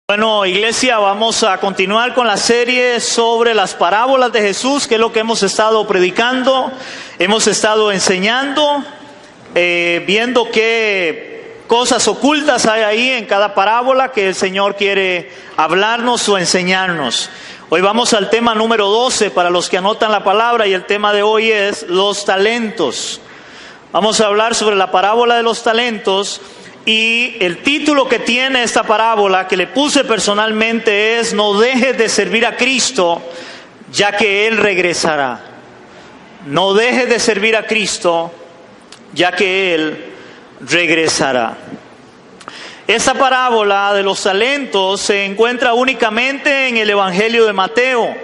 Bueno, iglesia, vamos a continuar con la serie sobre las parábolas de Jesús, que es lo que hemos estado predicando, hemos estado enseñando, viendo qué cosas ocultas hay ahí en cada parábola que el Señor quiere hablarnos o enseñarnos. Hoy vamos al tema número 12 para los que anotan la palabra, y el tema de hoy es los talentos. Vamos a hablar sobre la parábola de los talentos. Y el título que tiene esta parábola, que le puse personalmente, es: no dejes de servir a Cristo, ya que Él regresará. No dejes de servir a Cristo, ya que Él regresará. Esta parábola de los talentos se encuentra únicamente en el Evangelio de Mateo.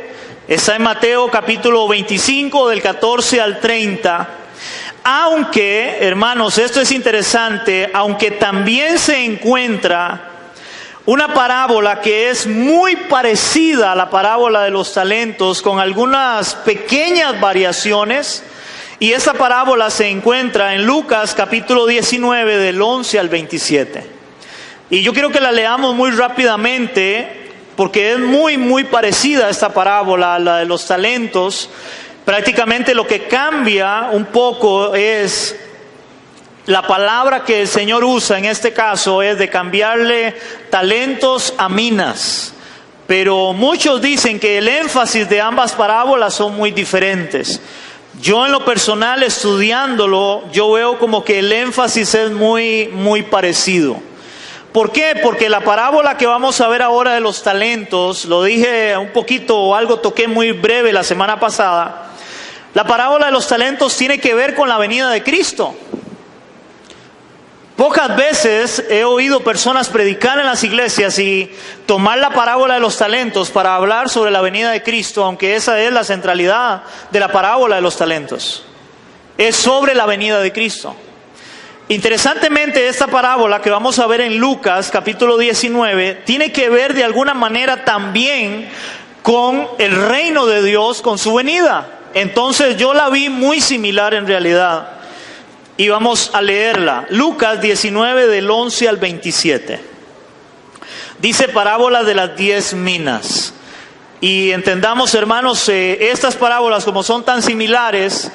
Está en Mateo capítulo 25, del 14 al 30. Aunque, hermanos, esto es interesante, aunque también se encuentra una parábola que es muy parecida a la parábola de los talentos, con algunas pequeñas variaciones, y esta parábola se encuentra en Lucas capítulo 19, del 11 al 27. Y yo quiero que la leamos muy rápidamente, porque es muy parecida a esta parábola, a la de los talentos. Prácticamente lo que cambia un poco es la palabra que el Señor usa en este caso, es de cambiarle talentos a minas. Pero muchos dicen que el énfasis de ambas parábolas son muy diferentes. Yo en lo personal, estudiándolo, yo veo como que el énfasis es muy parecido. ¿Por qué? Porque la parábola que vamos a ver ahora de los talentos, lo dije un poquito o algo toqué muy breve la semana pasada. La parábola de los talentos tiene que ver con la venida de Cristo. Pocas veces he oído personas predicar en las iglesias y tomar la parábola de los talentos para hablar sobre la venida de Cristo, aunque esa es la centralidad de la parábola de los talentos. Es sobre la venida de Cristo. Interesantemente, esta parábola que vamos a ver en Lucas capítulo 19 tiene que ver de alguna manera también con el reino de Dios, con su venida. Entonces yo la vi muy similar en realidad, y vamos a leerla. Lucas 19, del 11 al 27. Dice: parábola de las 10 minas. Y entendamos, hermanos, estas parábolas, como son tan similares,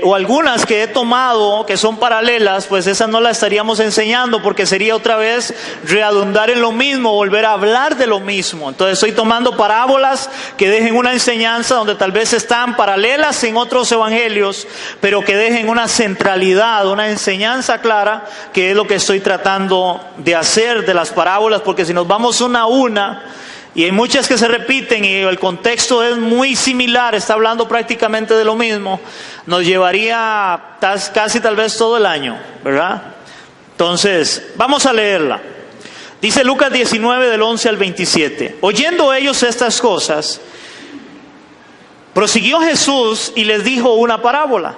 o algunas que he tomado que son paralelas, pues esas no las estaríamos enseñando, porque sería otra vez redundar en lo mismo, volver a hablar de lo mismo. Entonces estoy tomando parábolas que dejen una enseñanza donde tal vez están paralelas en otros evangelios, pero que dejen una centralidad, una enseñanza clara, que es lo que estoy tratando de hacer de las parábolas. Porque si nos vamos una a una, y hay muchas que se repiten y el contexto es muy similar, está hablando prácticamente de lo mismo, nos llevaría casi tal vez todo el año, ¿verdad? Entonces, vamos a leerla. Dice Lucas 19, del 11 al 27. Oyendo ellos estas cosas, prosiguió Jesús y les dijo una parábola.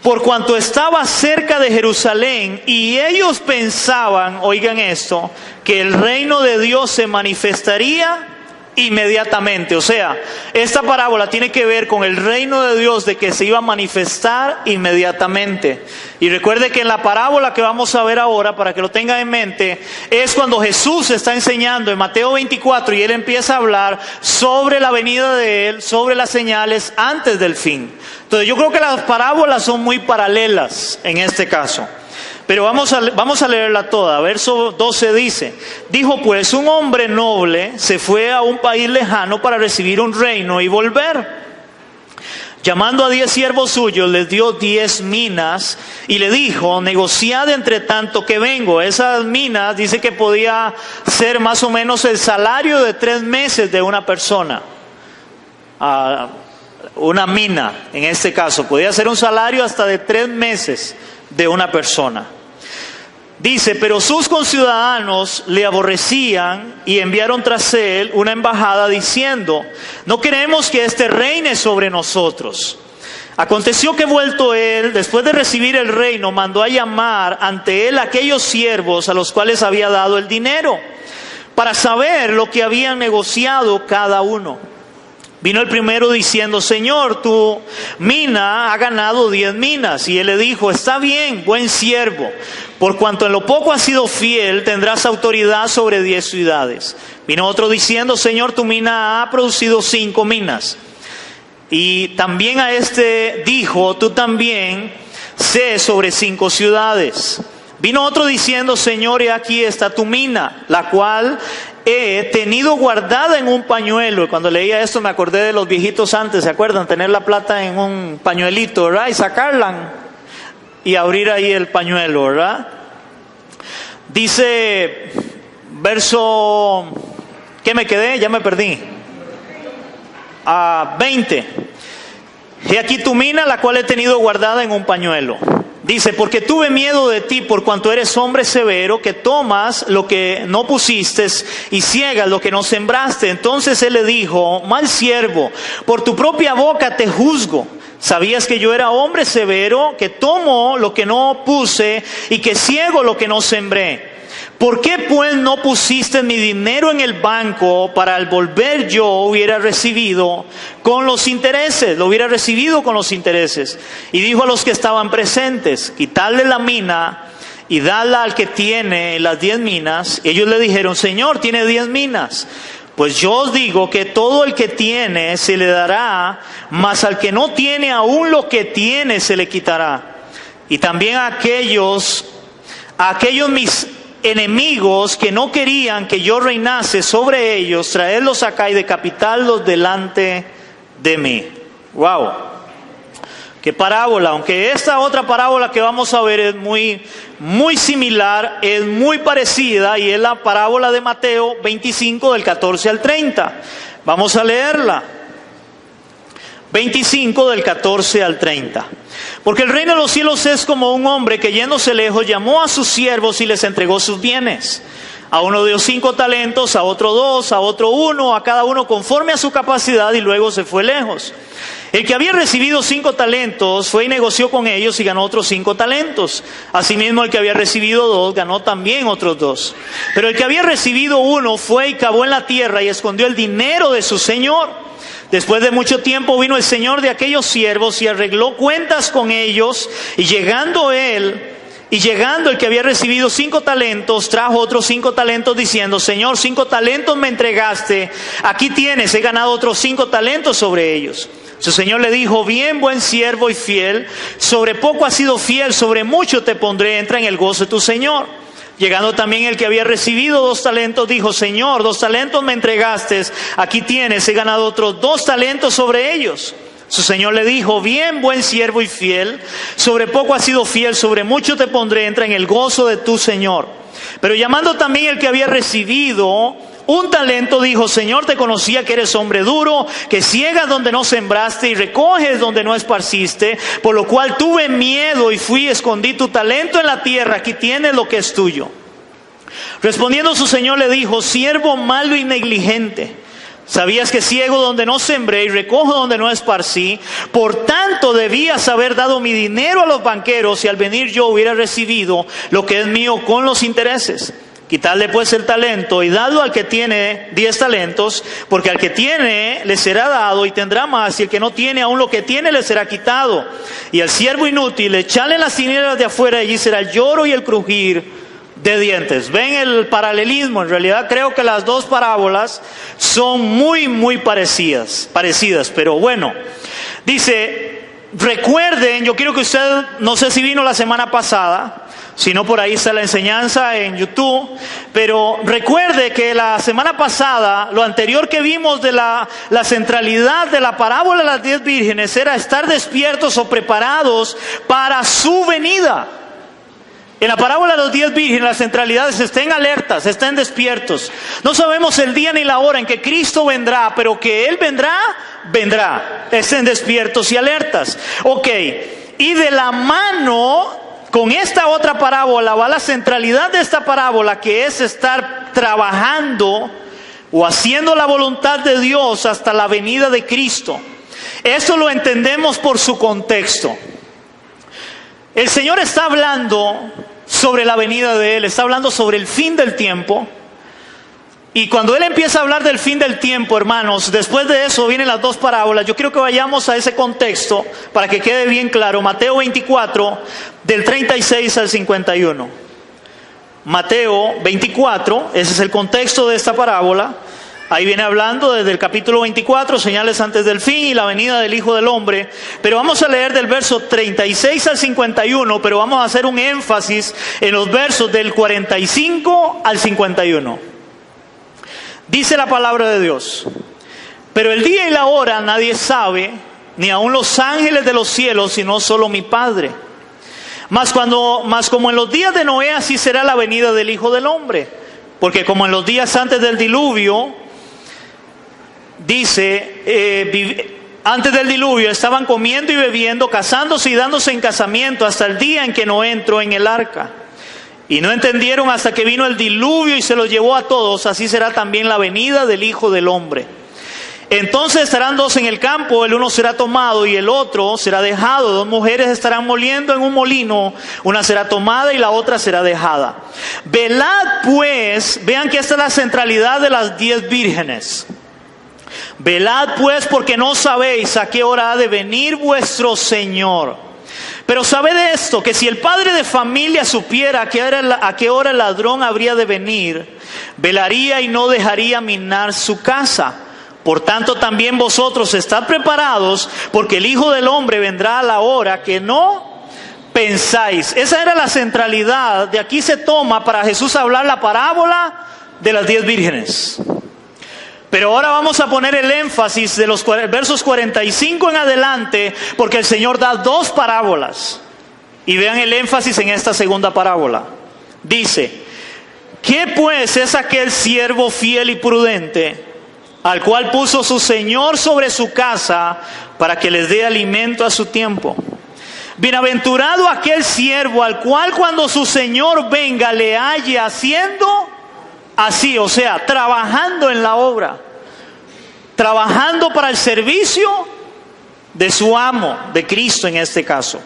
Por cuanto estaba cerca de Jerusalén y ellos pensaban, oigan esto, que el reino de Dios se manifestaría inmediatamente. O sea, esta parábola tiene que ver con el reino de Dios, de que se iba a manifestar inmediatamente. Y recuerde que en la parábola que vamos a ver ahora, para que lo tengan en mente, es cuando Jesús está enseñando en Mateo 24, y Él empieza a hablar sobre la venida de Él, sobre las señales antes del fin. Entonces yo creo que las parábolas son muy paralelas en este caso. Pero vamos a leerla toda. Verso 12 dice: dijo pues, un hombre noble se fue a un país lejano para recibir un reino y volver. Llamando a 10 siervos suyos, les dio 10 minas y le dijo: negociad entre tanto que vengo. Esas minas dice que podía ser más o menos el salario de 3 meses de una persona. Una mina, en este caso, podía ser un salario hasta de 3 meses de una persona. Dice: pero sus conciudadanos le aborrecían y enviaron tras él una embajada diciendo: no queremos que éste reine sobre nosotros. Aconteció que vuelto él, después de recibir el reino, mandó a llamar ante él a aquellos siervos a los cuales había dado el dinero, para saber lo que habían negociado cada uno. Vino el primero diciendo, Señor, tu mina ha ganado 10 minas. Y él le dijo, está bien, buen siervo. Por cuanto en lo poco has sido fiel, tendrás autoridad sobre 10 ciudades. Vino otro diciendo, Señor, tu mina ha producido 5 minas. Y también a este dijo, tú también sé sobre 5 ciudades. Vino otro diciendo, Señor, y aquí está tu mina, la cual he tenido guardada en un pañuelo. Y cuando leía esto me acordé de los viejitos antes, ¿se acuerdan? Tener la plata en un pañuelito, ¿verdad? Y sacarla y abrir ahí el pañuelo, ¿verdad? Dice, verso, ¿qué me quedé? Ya me perdí. 20. He aquí tu mina, la cual he tenido guardada en un pañuelo. Dice, porque tuve miedo de ti por cuanto eres hombre severo, que tomas lo que no pusiste y ciegas lo que no sembraste. Entonces él le dijo, mal siervo, por tu propia boca te juzgo. Sabías que yo era hombre severo, que tomo lo que no puse y que ciego lo que no sembré. ¿Por qué pues no pusiste mi dinero en el banco para al volver yo hubiera recibido con los intereses? Lo hubiera recibido con los intereses. Y dijo a los que estaban presentes, quitadle la mina y dadla al que tiene las 10 minas. Ellos le dijeron, Señor, tiene 10 minas. Pues yo os digo que todo el que tiene se le dará, mas al que no tiene aún lo que tiene se le quitará. Y también a aquellos mis enemigos que no querían que yo reinase sobre ellos, traedlos acá y decapitarlos delante de mí. Wow, qué parábola. Aunque esta otra parábola que vamos a ver es muy similar, es muy parecida, y es la parábola de Mateo 25 del 14 al 30. Vamos a leerla. 25 del 14 al 30. Porque el reino de los cielos es como un hombre que yéndose lejos llamó a sus siervos y les entregó sus bienes. A uno dio 5 talentos, a otro 2, a otro 1, a cada uno conforme a su capacidad, y luego se fue lejos. El que había recibido 5 talentos fue y negoció con ellos y ganó otros 5 talentos. Asimismo el que había recibido 2 ganó también otros 2. Pero el que había recibido 1 fue y cavó en la tierra y escondió el dinero de su señor. Después de mucho tiempo vino el señor de aquellos siervos y arregló cuentas con ellos, y llegando el que había recibido 5 talentos, trajo otros 5 talentos diciendo, Señor, 5 talentos me entregaste, aquí tienes, he ganado otros 5 talentos sobre ellos. Su señor le dijo, bien, buen siervo y fiel, sobre poco has sido fiel, sobre mucho te pondré, entra en el gozo de tu señor. Llegando también el que había recibido 2 talentos, dijo, Señor, 2 talentos me entregaste, aquí tienes, he ganado otros 2 talentos sobre ellos. Su señor le dijo, bien, buen siervo y fiel, sobre poco has sido fiel, sobre mucho te pondré, entra en el gozo de tu señor. Pero llamando también el que había recibido 1 talento, dijo, Señor, te conocía que eres hombre duro, que ciegas donde no sembraste y recoges donde no esparciste, por lo cual tuve miedo y fui y escondí tu talento en la tierra, aquí tienes lo que es tuyo. Respondiendo su señor le dijo, siervo malo y negligente, sabías que ciego donde no sembré y recojo donde no esparcí, por tanto debías haber dado mi dinero a los banqueros y al venir yo hubiera recibido lo que es mío con los intereses. Quitadle pues el talento y dadlo al que tiene 10 talentos, porque al que tiene le será dado y tendrá más, y el que no tiene aún lo que tiene le será quitado. Y al siervo inútil echadle en las tinieblas de afuera, y allí será el lloro y el crujir de dientes. ¿Ven el paralelismo? En realidad creo que las 2 parábolas son muy parecidas, pero bueno. Dice, recuerden, yo quiero que usted, no sé si vino la semana pasada, si no, por ahí está la enseñanza en YouTube. Pero recuerde que la semana pasada, lo anterior que vimos de la centralidad de la parábola de las 10 vírgenes era estar despiertos o preparados para su venida. En la parábola de los 10 vírgenes, la centralidad es estén alertas, estén despiertos. No sabemos el día ni la hora en que Cristo vendrá, pero que Él vendrá. Estén despiertos y alertas. Ok, y de la mano con esta otra parábola va la centralidad de esta parábola, que es estar trabajando o haciendo la voluntad de Dios hasta la venida de Cristo. Esto lo entendemos por su contexto. El Señor está hablando sobre la venida de Él, está hablando sobre el fin del tiempo. Y cuando él empieza a hablar del fin del tiempo, hermanos, después de eso vienen las dos parábolas. Yo quiero que vayamos a ese contexto para que quede bien claro. Mateo 24, del 36 al 51. Mateo 24, ese es el contexto de esta parábola. Ahí viene hablando desde el capítulo 24, señales antes del fin y la venida del Hijo del Hombre. Pero vamos a leer del verso 36 al 51, pero vamos a hacer un énfasis en los versos del 45 al 51. Dice la palabra de Dios: pero el día y la hora nadie sabe, ni aun los ángeles de los cielos, sino solo mi Padre. Mas como en los días de Noé, así será la venida del Hijo del Hombre. Porque como en los días antes del diluvio, antes del diluvio estaban comiendo y bebiendo, casándose y dándose en casamiento, hasta el día en que Noé entró en el arca. Y no entendieron hasta que vino el diluvio y se los llevó a todos. Así será también la venida del Hijo del Hombre. Entonces estarán dos en el campo, el uno será tomado y el otro será dejado. Dos mujeres estarán moliendo en un molino, una será tomada y la otra será dejada. Velad pues, vean que esta es la centralidad de las 10 vírgenes. Velad pues, porque no sabéis a qué hora ha de venir vuestro Señor. Pero sabed esto, que si el padre de familia supiera a qué hora el ladrón habría de venir, velaría y no dejaría minar su casa. Por tanto también vosotros estad preparados, porque el Hijo del Hombre vendrá a la hora que no pensáis. Esa era la centralidad. De aquí se toma para Jesús hablar la parábola de las 10 vírgenes. Pero ahora vamos a poner el énfasis de los versos 45 en adelante, porque el Señor da dos parábolas. Y vean el énfasis en esta segunda parábola. Dice: ¿qué pues es aquel siervo fiel y prudente, al cual puso su Señor sobre su casa, para que les dé alimento a su tiempo? Bienaventurado aquel siervo al cual cuando su Señor venga le halle haciendo así, o sea, trabajando en la obra, trabajando para el servicio de su amo, de Cristo en este caso.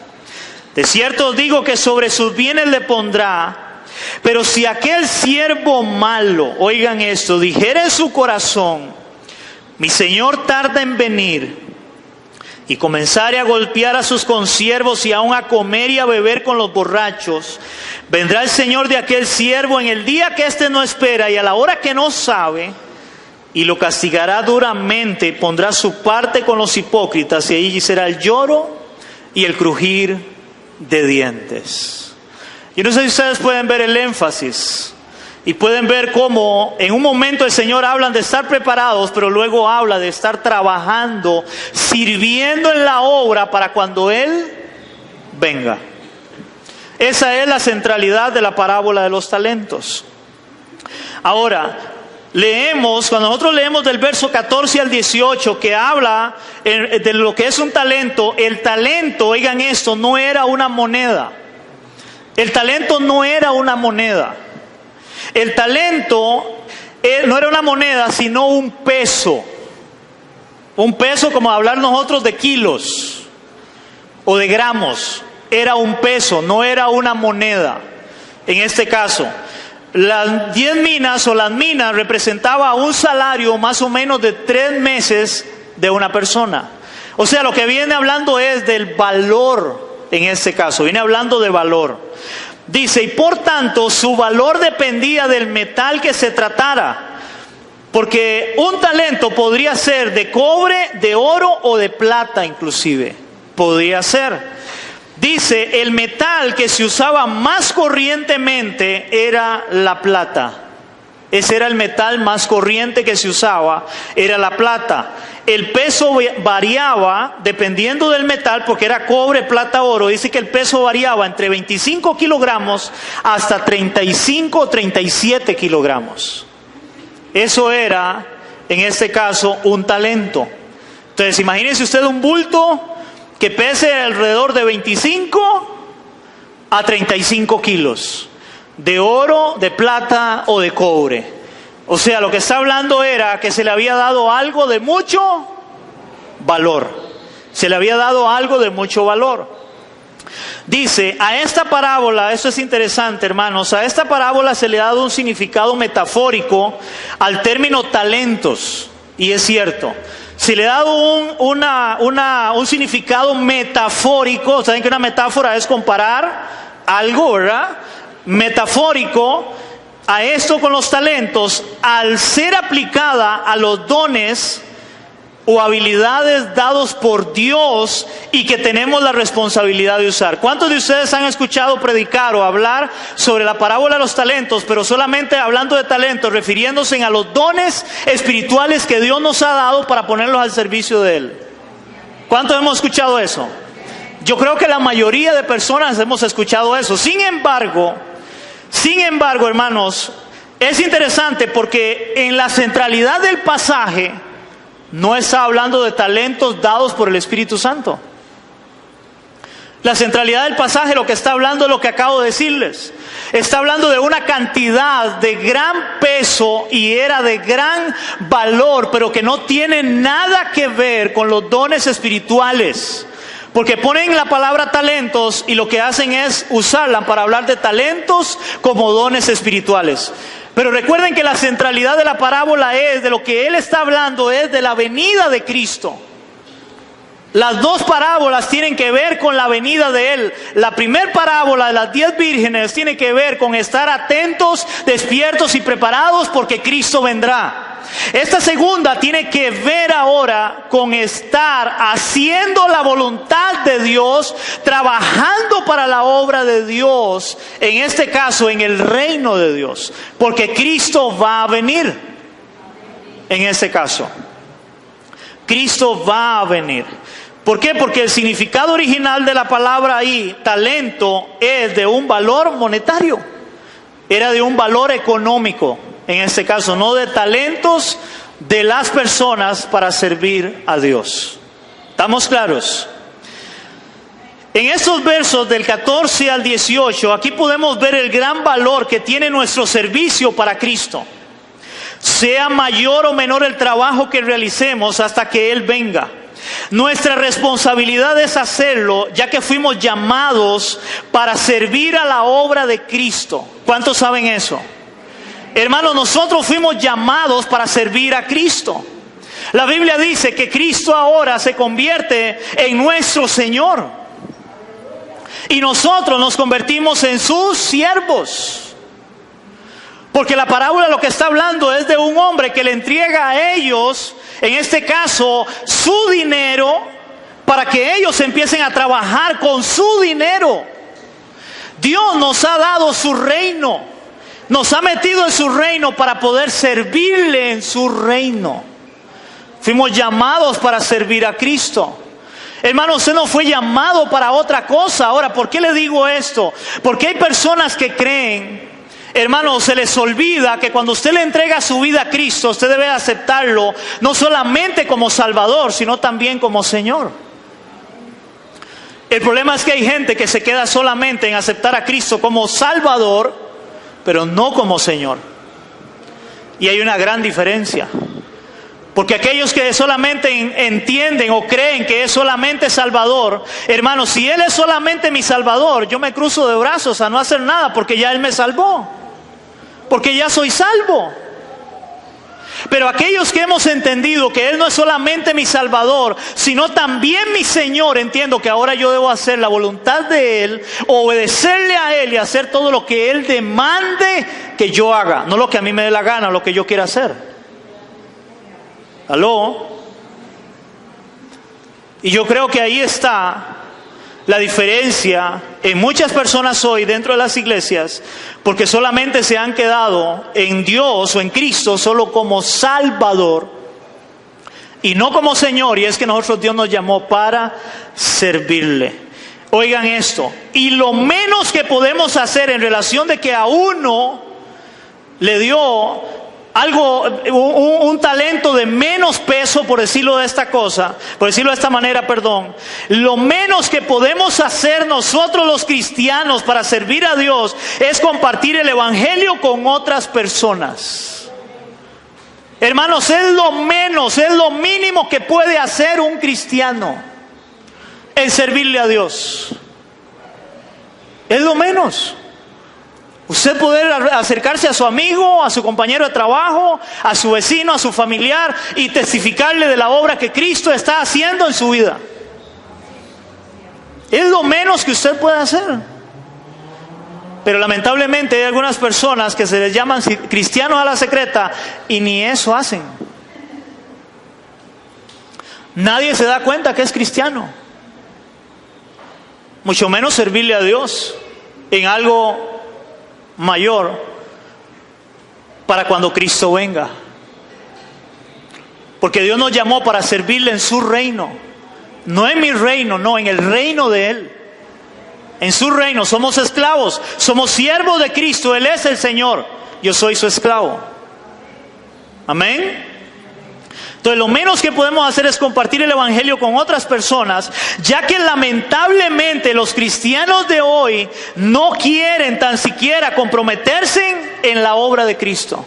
De cierto os digo que sobre sus bienes le pondrá. Pero si aquel siervo malo, oigan esto, dijere en su corazón: mi Señor tarda en venir, y comenzare a golpear a sus consiervos y aun a comer y a beber con los borrachos, vendrá el Señor de aquel siervo en el día que éste no espera y a la hora que no sabe, y lo castigará duramente, pondrá su parte con los hipócritas, y allí será el lloro y el crujir de dientes. Yo no sé si ustedes pueden ver el énfasis y pueden ver cómo en un momento el Señor habla de estar preparados, pero luego habla de estar trabajando, sirviendo en la obra para cuando Él venga. Esa es la centralidad de la parábola de los talentos. Ahora, cuando nosotros leemos del verso 14 al 18, que habla de lo que es un talento, el talento, oigan esto, no era una moneda. El talento no era una moneda. El talento no era una moneda, sino un peso. Un peso, como hablar nosotros de kilos o de gramos. Era un peso, no era una moneda. En este caso, las 10 minas o las minas representaba un salario más o menos de 3 meses de una persona. O sea, lo que viene hablando es del valor, en este caso, viene hablando de valor. Dice, y por tanto su valor dependía del metal que se tratara. Porque un talento podría ser de cobre, de oro o de plata inclusive. Podría ser. Dice, el metal que se usaba más corrientemente era la plata. Ese era el metal más corriente que se usaba, era la plata. El peso variaba dependiendo del metal, porque era cobre, plata, oro. Dice que el peso variaba entre 25 kilogramos hasta 35 o 37 kilogramos. Eso era, en este caso, un talento. Entonces, imagínense usted un bulto que pese alrededor de 25 a 35 kilos de oro, de plata o de cobre. O sea, lo que está hablando era que se le había dado algo de mucho valor. Se le había dado algo de mucho valor. Dice, a esta parábola, esto es interesante, hermanos, a esta parábola se le ha dado un significado metafórico al término talentos, y es cierto. Se le ha dado un significado metafórico. Saben que una metáfora es comparar algo, ¿verdad? Metafórico a esto con los talentos, al ser aplicada a los dones o habilidades dados por Dios y que tenemos la responsabilidad de usar. ¿Cuántos de ustedes han escuchado predicar o hablar sobre la parábola de los talentos, pero solamente hablando de talentos, refiriéndose a los dones espirituales que Dios nos ha dado para ponerlos al servicio de Él? ¿Cuántos hemos escuchado eso? Yo creo que la mayoría de personas hemos escuchado eso. Sin embargo, hermanos, es interesante porque en la centralidad del pasaje no está hablando de talentos dados por el Espíritu Santo. La centralidad del pasaje, lo que está hablando es lo que acabo de decirles. Está hablando de una cantidad de gran peso y era de gran valor, pero que no tiene nada que ver con los dones espirituales. Porque ponen la palabra talentos y lo que hacen es usarla para hablar de talentos como dones espirituales. Pero recuerden que la centralidad de la parábola es, de lo que él está hablando, es de la venida de Cristo. Las dos parábolas tienen que ver con la venida de Él. La primera parábola de las 10 vírgenes tiene que ver con estar atentos, despiertos y preparados porque Cristo vendrá. Esta segunda tiene que ver ahora con estar haciendo la voluntad de Dios, trabajando para la obra de Dios, en este caso en el reino de Dios, porque Cristo va a venir. En este caso, Cristo va a venir. ¿Por qué? Porque el significado original de la palabra ahí, talento, es de un valor monetario. Era de un valor económico, en este caso, no de talentos de las personas para servir a Dios. ¿Estamos claros? En estos versos del 14 al 18, aquí podemos ver el gran valor que tiene nuestro servicio para Cristo. Sea mayor o menor el trabajo que realicemos hasta que Él venga. Nuestra responsabilidad es hacerlo, ya que fuimos llamados para servir a la obra de Cristo. ¿Cuántos saben eso? Hermanos, nosotros fuimos llamados para servir a Cristo. La Biblia dice que Cristo ahora se convierte en nuestro Señor. Y nosotros nos convertimos en sus siervos. Porque la parábola lo que está hablando es de un hombre que le entrega a ellos, en este caso, su dinero, para que ellos empiecen a trabajar con su dinero. Dios nos ha dado su reino, nos ha metido en su reino para poder servirle en su reino. Fuimos llamados para servir a Cristo. Hermano, usted no fue llamado para otra cosa. Ahora, ¿por qué le digo esto? Porque hay personas que creen, hermano, se les olvida que cuando usted le entrega su vida a Cristo, usted debe aceptarlo no solamente como Salvador, sino también como Señor. El problema es que hay gente que se queda solamente en aceptar a Cristo como Salvador, pero no como Señor. Y hay una gran diferencia. Porque aquellos que solamente entienden o creen que es solamente Salvador, hermano, si Él es solamente mi Salvador, yo me cruzo de brazos a no hacer nada porque ya Él me salvó. Porque ya soy salvo. Pero aquellos que hemos entendido que Él no es solamente mi Salvador, sino también mi Señor, entiendo que ahora yo debo hacer la voluntad de Él, obedecerle a Él y hacer todo lo que Él demande que yo haga. No lo que a mí me dé la gana, lo que yo quiera hacer. ¿Aló? Y yo creo que ahí está la diferencia en muchas personas hoy dentro de las iglesias, porque solamente se han quedado en Dios o en Cristo solo como Salvador y no como Señor. Y es que nosotros, Dios nos llamó para servirle. Oigan esto, y lo menos que podemos hacer en relación de que a uno le dio algo, un talento de menos peso, por decirlo de esta manera, lo menos que podemos hacer nosotros los cristianos para servir a Dios es compartir el evangelio con otras personas. Hermanos, es lo menos, es lo mínimo que puede hacer un cristiano en servirle a Dios. Es lo menos. Usted poder acercarse a su amigo, a su compañero de trabajo, a su vecino, a su familiar y testificarle de la obra que Cristo está haciendo en su vida. Es lo menos que usted puede hacer. Pero lamentablemente hay algunas personas que se les llaman cristianos a la secreta y ni eso hacen. Nadie se da cuenta que es cristiano. Mucho menos servirle a Dios en algo mayor para cuando Cristo venga. Porque Dios nos llamó para servirle en su reino. No en mi reino, no, en el reino de Él. En su reino somos esclavos, somos siervos de Cristo. Él es el Señor, yo soy su esclavo. Amén. Entonces lo menos que podemos hacer es compartir el evangelio con otras personas, ya que lamentablemente los cristianos de hoy no quieren tan siquiera comprometerse en la obra de Cristo.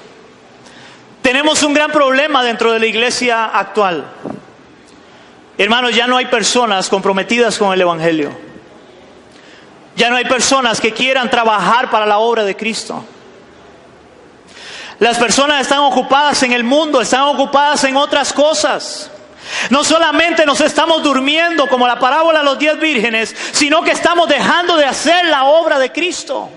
Tenemos un gran problema dentro de la iglesia actual. Hermanos, ya no hay personas comprometidas con el evangelio. Ya no hay personas que quieran trabajar para la obra de Cristo. Las personas están ocupadas en el mundo, están ocupadas en otras cosas. No solamente nos estamos durmiendo como la parábola de los 10 vírgenes, sino que estamos dejando de hacer la obra de Cristo.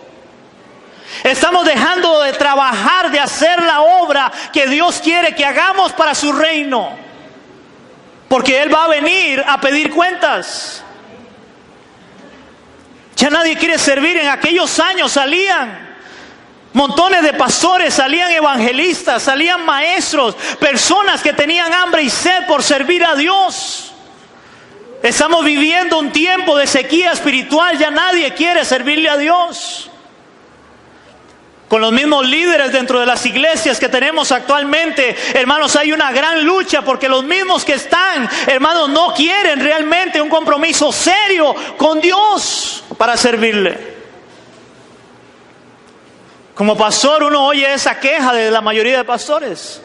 Estamos dejando de trabajar, de hacer la obra que Dios quiere que hagamos para su reino. Porque Él va a venir a pedir cuentas. Ya nadie quiere servir. En aquellos años salían montones de pastores, salían evangelistas, salían maestros, personas que tenían hambre y sed por servir a Dios. Estamos viviendo un tiempo de sequía espiritual, ya nadie quiere servirle a Dios. Con los mismos líderes dentro de las iglesias que tenemos actualmente, hermanos, hay una gran lucha porque los mismos que están, hermanos, no quieren realmente un compromiso serio con Dios para servirle. Como pastor uno oye esa queja de la mayoría de pastores.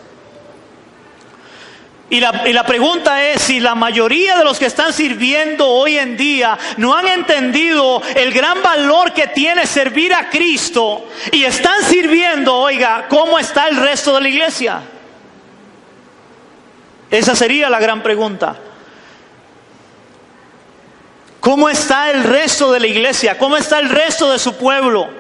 Y la pregunta es si la mayoría de los que están sirviendo hoy en día no han entendido el gran valor que tiene servir a Cristo y están sirviendo, oiga, ¿cómo está el resto de la iglesia? Esa sería la gran pregunta. ¿Cómo está el resto de la iglesia? ¿Cómo está el resto de su pueblo?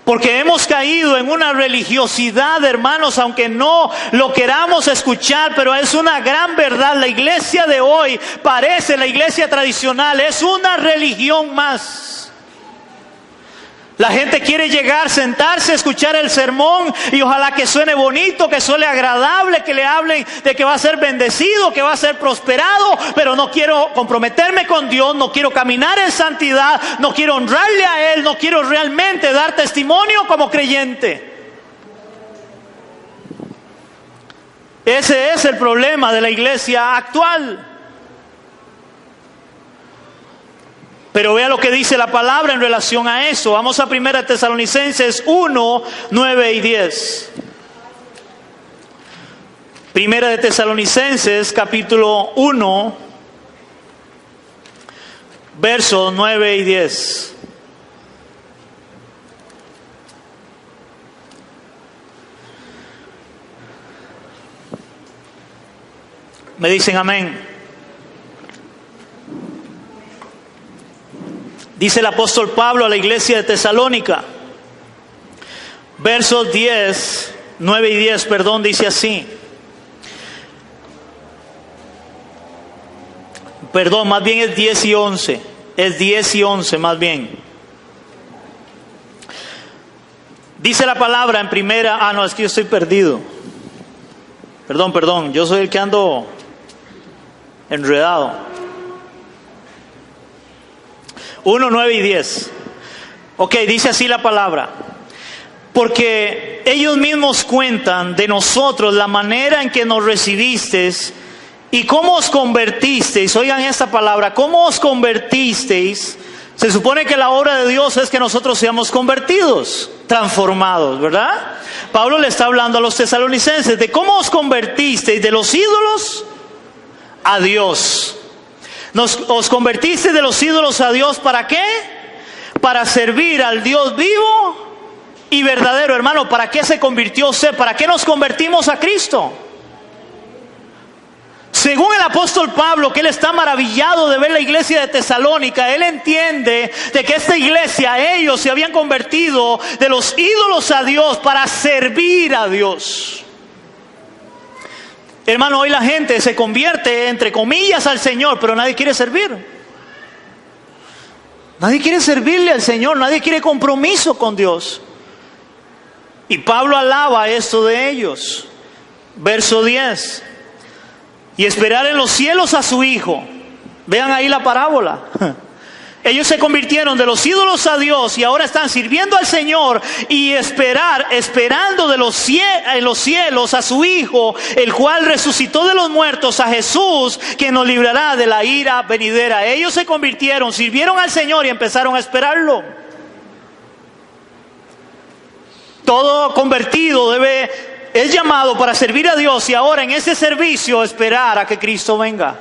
Porque hemos caído en una religiosidad, hermanos, aunque no lo queramos escuchar, pero es una gran verdad. La iglesia de hoy parece la iglesia tradicional, es una religión más. La gente quiere llegar, sentarse, escuchar el sermón y ojalá que suene bonito, que suene agradable, que le hablen de que va a ser bendecido, que va a ser prosperado, pero no quiero comprometerme con Dios, no quiero caminar en santidad, no quiero honrarle a Él, no quiero realmente dar testimonio como creyente. Ese es el problema de la iglesia actual. Pero vea lo que dice la palabra en relación a eso. Vamos a 1 Tesalonicenses 1, 9 y 10. 1 de Tesalonicenses capítulo 1, versos 9 y 10. Me dicen amén. Dice el apóstol Pablo a la iglesia de Tesalónica, versos 9 y 10, dice así. Más bien es 10 y 11. Es 10 y 11 más bien. Dice la palabra en primera... es que yo estoy perdido. Perdón, yo soy el que ando enredado. 1, 9 y 10. Ok, dice así la palabra. Porque ellos mismos cuentan de nosotros la manera en que nos recibisteis y cómo os convertisteis. Oigan esta palabra, cómo os convertisteis. Se supone que la obra de Dios es que nosotros seamos convertidos, transformados, ¿verdad? Pablo le está hablando a los tesalonicenses de cómo os convertisteis de los ídolos a Dios. Os convertiste de los ídolos a Dios, ¿para qué? para servir al Dios vivo y verdadero. Hermano, ¿para qué se convirtió usted? ¿Para qué nos convertimos a Cristo? Según el apóstol Pablo, que él está maravillado de ver la iglesia de Tesalónica, él entiende de que esta iglesia, ellos se habían convertido de los ídolos a Dios para servir a Dios. Hermano, hoy la gente se convierte, entre comillas, al Señor, pero nadie quiere servir. Nadie quiere servirle al Señor, nadie quiere compromiso con Dios. Y Pablo alaba esto de ellos. Verso 10. Y esperar en los cielos a su Hijo. Vean ahí la parábola. Ellos se convirtieron de los ídolos a Dios y ahora están sirviendo al Señor y esperando en los cielos a su Hijo, el cual resucitó de los muertos, a Jesús, que nos librará de la ira venidera. Ellos se convirtieron, sirvieron al Señor y empezaron a esperarlo. Todo convertido es llamado para servir a Dios y ahora en ese servicio esperar a que Cristo venga.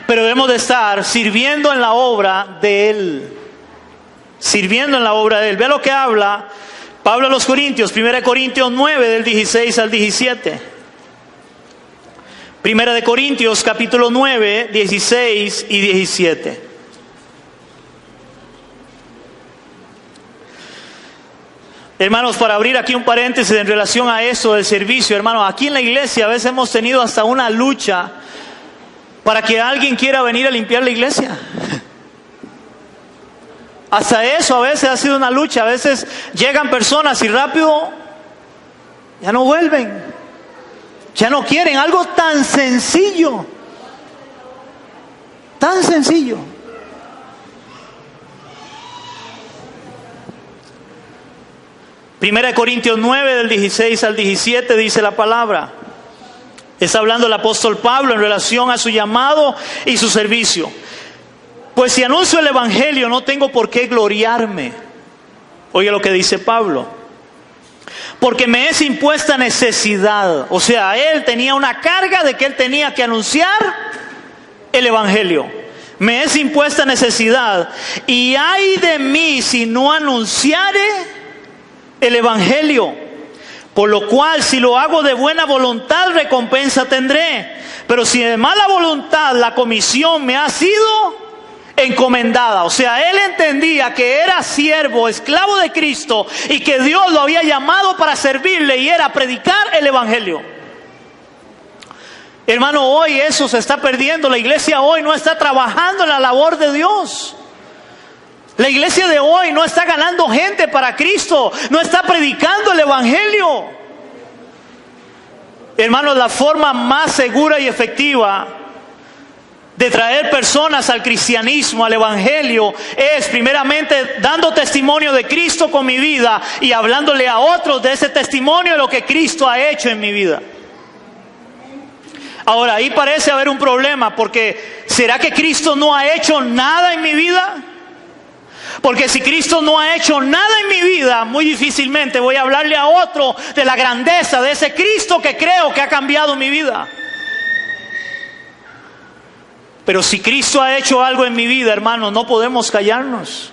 Pero debemos de estar sirviendo en la obra de Él. Sirviendo en la obra de Él. Ve lo que habla Pablo a los Corintios, 1 Corintios 9, del 16 al 17. 1 Corintios capítulo 9, 16 y 17. Hermanos, para abrir aquí un paréntesis en relación a eso del servicio, hermanos, aquí en la iglesia a veces hemos tenido hasta una lucha para que alguien quiera venir a limpiar la iglesia. Hasta eso a veces ha sido una lucha. A veces llegan personas y rápido ya no vuelven. Ya no quieren. Algo tan sencillo. Tan sencillo. Primera de Corintios 9, del 16 al 17 dice la palabra. Está hablando el apóstol Pablo en relación a su llamado y su servicio. Pues si anuncio el evangelio no tengo por qué gloriarme. Oye lo que dice Pablo. Porque me es impuesta necesidad. O sea, él tenía una carga de que él tenía que anunciar el evangelio. Me es impuesta necesidad. Y ay de mí si no anunciare el evangelio. Por lo cual, si lo hago de buena voluntad, recompensa tendré. Pero si de mala voluntad la comisión me ha sido encomendada. O sea, él entendía que era siervo, esclavo de Cristo y que Dios lo había llamado para servirle y era predicar el evangelio. Hermano, hoy eso se está perdiendo. La iglesia hoy no está trabajando en la labor de Dios. La iglesia de hoy no está ganando gente para Cristo, no está predicando el evangelio. Hermanos, la forma más segura y efectiva de traer personas al cristianismo, al evangelio, es primeramente dando testimonio de Cristo con mi vida y hablándole a otros de ese testimonio de lo que Cristo ha hecho en mi vida. Ahora, ahí parece haber un problema, porque ¿será que Cristo no ha hecho nada en mi vida? Porque si Cristo no ha hecho nada en mi vida, muy difícilmente voy a hablarle a otro de la grandeza de ese Cristo que creo que ha cambiado mi vida. Pero si Cristo ha hecho algo en mi vida, hermano, no podemos callarnos.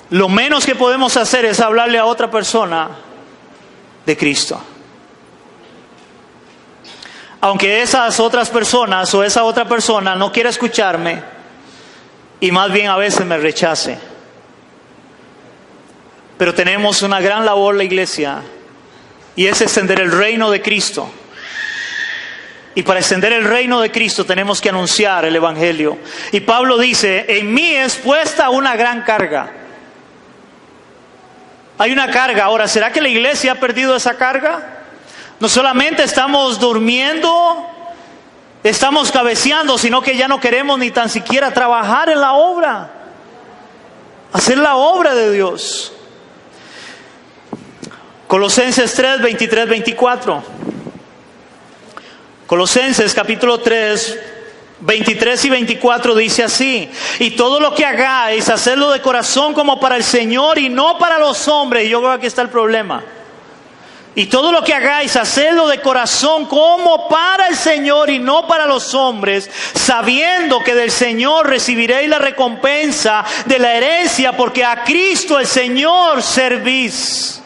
Lo menos que podemos hacer es hablarle a otra persona de Cristo. Aunque esas otras personas o esa otra persona no quiera escucharme, y más bien a veces me rechace. Pero tenemos una gran labor la iglesia, y es extender el reino de Cristo. Y para extender el reino de Cristo tenemos que anunciar el evangelio. Y Pablo dice, en mí es puesta una gran carga. Hay una carga. Ahora, ¿será que la iglesia ha perdido esa carga? No solamente estamos durmiendo, estamos cabeceando, sino que ya no queremos ni tan siquiera trabajar en la obra, hacer la obra de Dios. Colosenses 3, 23, 24. Colosenses capítulo 3, 23 y 24 dice así: y todo lo que hagáis, hacedlo de corazón como para el Señor y no para los hombres. Y yo creo que aquí está el problema. Y todo lo que hagáis, hacedlo de corazón como para el Señor y no para los hombres, sabiendo que del Señor recibiréis la recompensa de la herencia, porque a Cristo el Señor servís.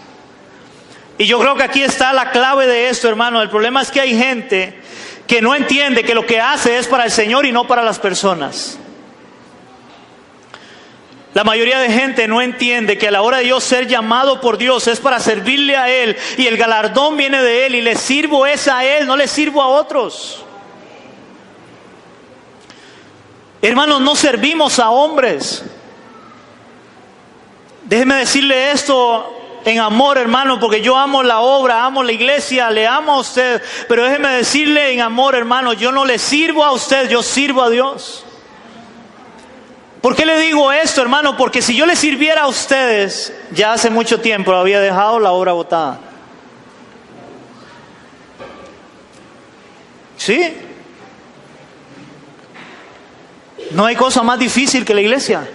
Y yo creo que aquí está la clave de esto, hermano. El problema es que hay gente que no entiende que lo que hace es para el Señor y no para las personas. La mayoría de gente no entiende que a la hora de yo ser llamado por Dios es para servirle a Él, y el galardón viene de Él, y le sirvo es a Él, no le sirvo a otros. Hermanos, no servimos a hombres. Déjeme decirle esto en amor, hermano, porque yo amo la obra, amo la iglesia, le amo a usted, pero déjeme decirle en amor, hermano, yo no le sirvo a usted, yo sirvo a Dios. ¿Por qué le digo esto, hermano? Porque si yo le sirviera a ustedes, ya hace mucho tiempo había dejado la obra botada. ¿Sí? No hay cosa más difícil que la iglesia.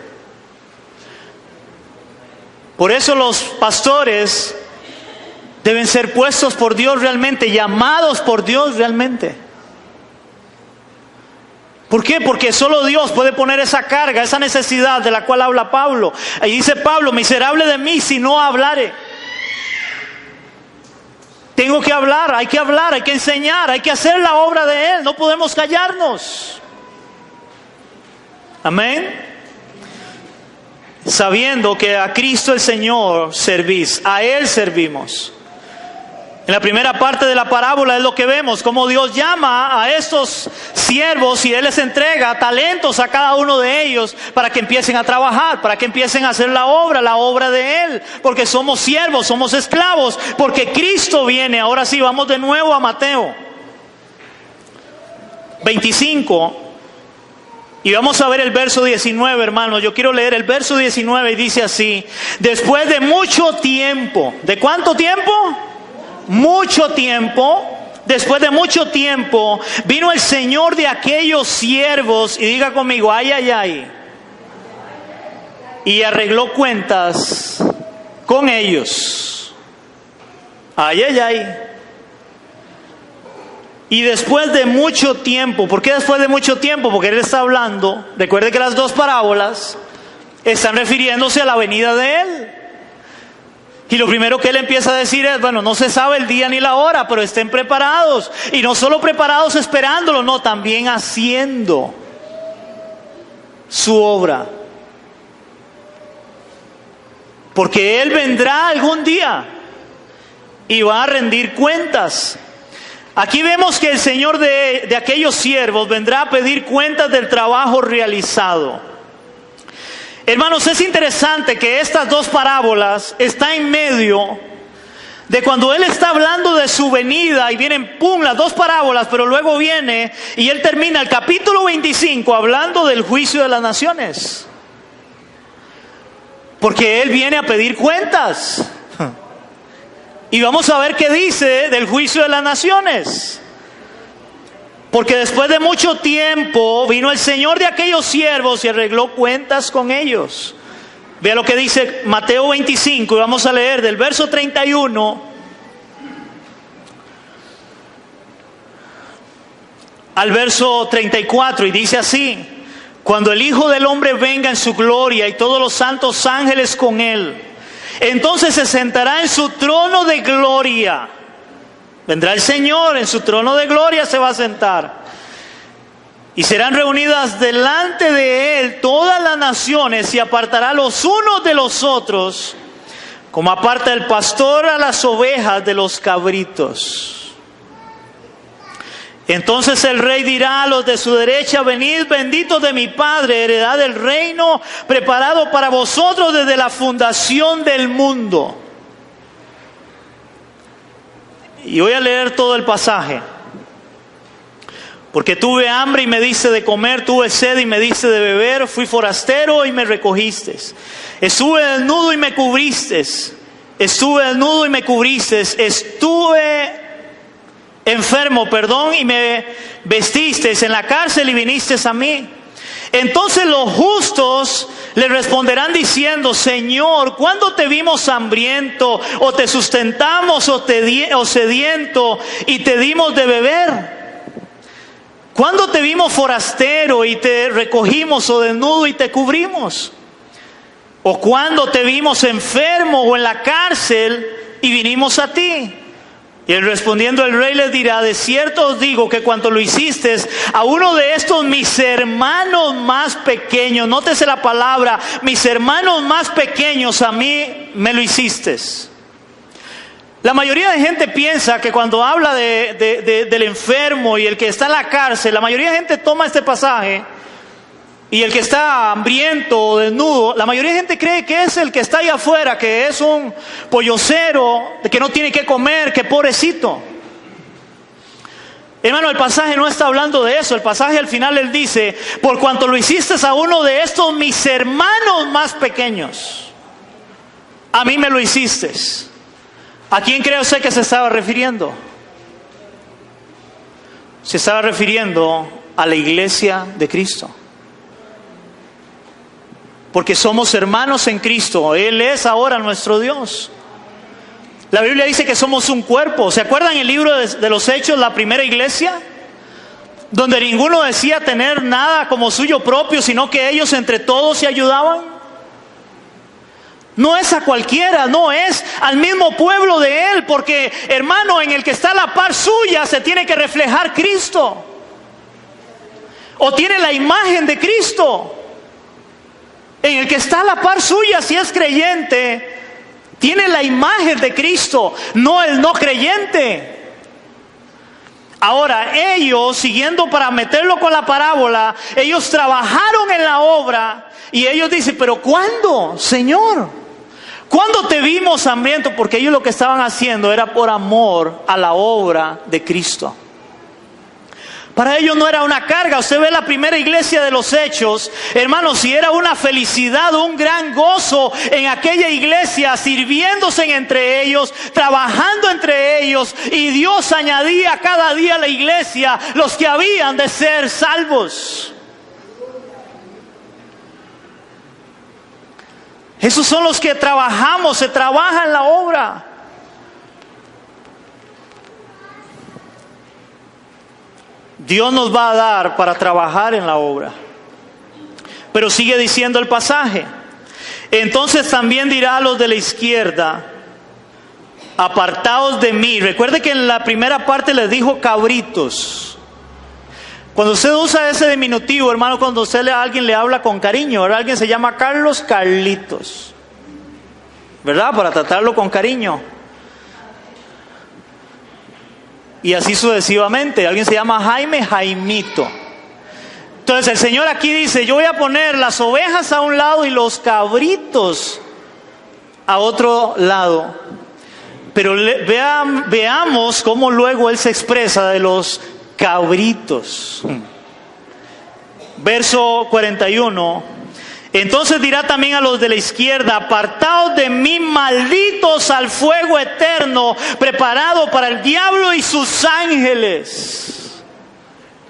Por eso los pastores deben ser puestos por Dios realmente, llamados por Dios realmente. ¿Por qué? Porque solo Dios puede poner esa carga, esa necesidad de la cual habla Pablo. Ahí dice Pablo, miserable de mí si no hablare. Tengo que hablar, hay que enseñar, hay que hacer la obra de Él, no podemos callarnos. Amén. Sabiendo que a Cristo el Señor servís, a Él servimos. En la primera parte de la parábola es lo que vemos, cómo Dios llama a estos siervos y Él les entrega talentos a cada uno de ellos para que empiecen a trabajar, para que empiecen a hacer la obra de Él, porque somos siervos, somos esclavos, porque Cristo viene. Ahora sí, vamos de nuevo a Mateo 25 y vamos a ver el verso 19, hermanos. Yo quiero leer el verso 19 y dice así: después de mucho tiempo, ¿de cuánto tiempo? Mucho tiempo. Después de mucho tiempo vino el Señor de aquellos siervos, y diga conmigo, ay, ay, ay, y arregló cuentas con ellos. Ay, ay, ay. Y después de mucho tiempo, ¿por qué después de mucho tiempo? Porque Él está hablando, recuerde que las dos parábolas están refiriéndose a la venida de Él. Y lo primero que Él empieza a decir es, bueno, no se sabe el día ni la hora, pero estén preparados. Y no solo preparados esperándolo, no, también haciendo su obra. Porque Él vendrá algún día y va a rendir cuentas. Aquí vemos que el Señor de aquellos siervos vendrá a pedir cuentas del trabajo realizado. Hermanos, es interesante que estas dos parábolas están en medio de cuando Él está hablando de su venida y vienen, pum, las dos parábolas, pero luego viene y Él termina el capítulo 25 hablando del juicio de las naciones. Porque Él viene a pedir cuentas. Y vamos a ver qué dice del juicio de las naciones. Porque después de mucho tiempo vino el Señor de aquellos siervos y arregló cuentas con ellos. Vea lo que dice Mateo 25 y vamos a leer del verso 31 al verso 34 y dice así: cuando el Hijo del Hombre venga en su gloria y todos los santos ángeles con Él, entonces se sentará en su trono de gloria. Vendrá el Señor, en su trono de gloria se va a sentar. Y serán reunidas delante de Él todas las naciones y apartará los unos de los otros, como aparta el pastor a las ovejas de los cabritos. Entonces el Rey dirá a los de su derecha: venid, benditos de mi Padre, heredad del reino preparado para vosotros desde la fundación del mundo. Y voy a leer todo el pasaje. Porque tuve hambre y me diste de comer, tuve sed y me diste de beber, fui forastero y me recogiste. Estuve desnudo y me cubriste. Estuve desnudo y me cubriste. Estuve enfermo, y me vestiste. En la cárcel y viniste a mí. Entonces los justos Le responderán diciendo: Señor, ¿cuándo te vimos hambriento, o te sustentamos, o sediento, y te dimos de beber? ¿Cuándo te vimos forastero y te recogimos, o desnudo y te cubrimos? ¿O cuándo te vimos enfermo o en la cárcel y vinimos a ti? Y él respondiendo, el rey les dirá: de cierto os digo que cuando lo hiciste a uno de estos mis hermanos más pequeños, nótese la palabra, mis hermanos más pequeños, a mí me lo hiciste. La mayoría de gente piensa que cuando habla del enfermo y el que está en la cárcel, la mayoría de gente toma este pasaje, y el que está hambriento o desnudo, la mayoría de gente cree que es el que está ahí afuera, que es un pollocero, que no tiene que comer, que pobrecito. Hermano, el pasaje no está hablando de eso. El pasaje al final él dice: por cuanto lo hiciste a uno de estos mis hermanos más pequeños, a mí me lo hiciste. ¿A quién cree usted que se estaba refiriendo? Se estaba refiriendo a la iglesia de Cristo. Porque somos hermanos en Cristo. Él es ahora nuestro Dios. La Biblia dice que somos un cuerpo. ¿Se acuerdan el libro de los Hechos, la primera iglesia? Donde ninguno decía tener nada como suyo propio, sino que ellos entre todos se ayudaban. No es a cualquiera, no es al mismo pueblo de Él. Porque, hermano, en el que está a la par suya se tiene que reflejar Cristo. O tiene la imagen de Cristo. En el que está a la par suya, si es creyente, tiene la imagen de Cristo, no el no creyente. Ahora, ellos, siguiendo para meterlo con la parábola, ellos trabajaron en la obra y ellos dicen: pero ¿cuándo, Señor? ¿Cuándo te vimos hambriento? Porque ellos lo que estaban haciendo era por amor a la obra de Cristo. Para ellos no era una carga. Usted ve la primera iglesia de los Hechos, hermanos, si era una felicidad, un gran gozo en aquella iglesia, sirviéndose entre ellos, trabajando entre ellos, y Dios añadía cada día a la iglesia los que habían de ser salvos. Esos son los que trabajamos, se trabaja en la obra. Dios nos va a dar para trabajar en la obra. Pero sigue diciendo el pasaje: entonces también dirá a los de la izquierda: apartaos de mí. Recuerde que en la primera parte les dijo cabritos. Cuando usted usa ese diminutivo, hermano, cuando usted a alguien le habla con cariño, ahora alguien se llama Carlos, Carlitos, ¿verdad? Para tratarlo con cariño. Y así sucesivamente. Alguien se llama Jaime, Jaimito. Entonces el Señor aquí dice: yo voy a poner las ovejas a un lado y los cabritos a otro lado. Pero veamos cómo luego Él se expresa de los cabritos. Verso 41. Entonces dirá también a los de la izquierda: apartaos de mí, malditos, al fuego eterno, preparado para el diablo y sus ángeles.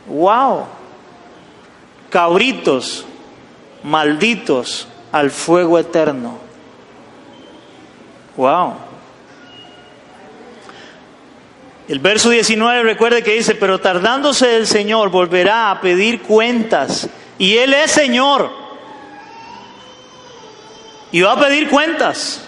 Wow. Cabritos, malditos, al fuego eterno. Wow. El verso 19, recuerde que dice: pero tardándose el Señor, volverá a pedir cuentas. Y Él es Señor. Y va a pedir cuentas.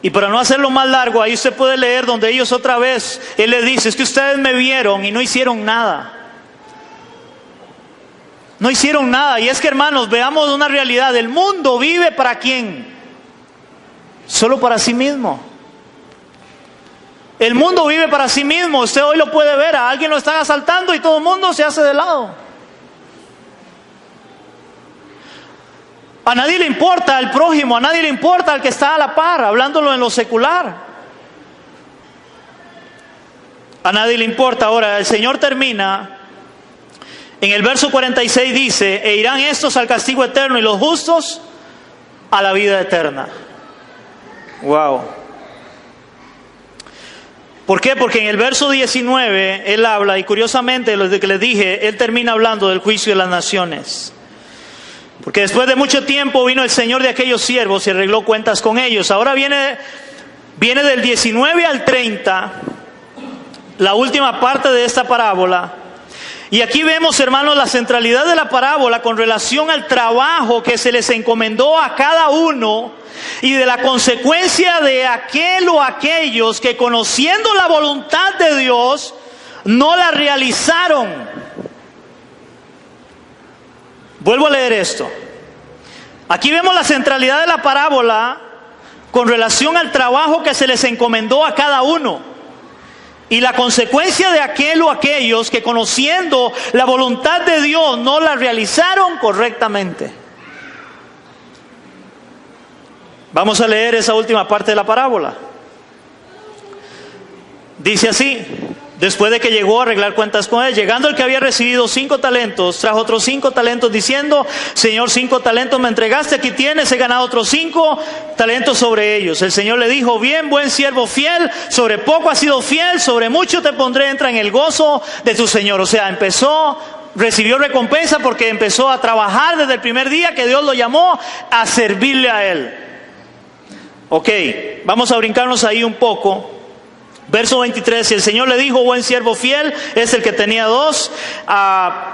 Y para no hacerlo más largo, ahí usted puede leer donde ellos otra vez, Él les dice: es que ustedes me vieron y no hicieron nada. No hicieron nada. Y es que, hermanos, veamos una realidad. El mundo vive ¿para quién? Solo para sí mismo. El mundo vive para sí mismo. Usted hoy lo puede ver, a alguien lo están asaltando y todo el mundo se hace de lado. A nadie le importa el prójimo, a nadie le importa el que está a la par, hablándolo en lo secular. A nadie le importa. Ahora, el Señor termina, en el verso 46 dice: e irán estos al castigo eterno y los justos a la vida eterna. Wow. ¿Por qué? Porque en el verso 19 Él habla, y curiosamente, lo que les dije, Él termina hablando del juicio de las naciones. Porque después de mucho tiempo vino el Señor de aquellos siervos y arregló cuentas con ellos. Ahora viene del 19 al 30, la última parte de esta parábola. Y aquí vemos, hermanos, la centralidad de la parábola con relación al trabajo que se les encomendó a cada uno y de la consecuencia de aquel o aquellos que, conociendo la voluntad de Dios, no la realizaron. Vuelvo a leer esto. Aquí vemos la centralidad de la parábola con relación al trabajo que se les encomendó a cada uno y la consecuencia de aquel o aquellos que, conociendo la voluntad de Dios, no la realizaron correctamente. Vamos a leer esa última parte de la parábola. Dice así: después de que llegó a arreglar cuentas con él, llegando el que había recibido 5 talentos, trajo otros 5 talentos diciendo: Señor, 5 talentos me entregaste, aquí tienes, he ganado otros 5 talentos sobre ellos. El Señor le dijo: bien, buen siervo fiel, sobre poco has sido fiel, sobre mucho te pondré, entra en el gozo de tu Señor. O sea, recibió recompensa porque empezó a trabajar desde el primer día que Dios lo llamó a servirle a él. Ok, vamos a brincarnos ahí un poco. Verso 23, y el Señor le dijo: buen siervo fiel, es el que tenía 2,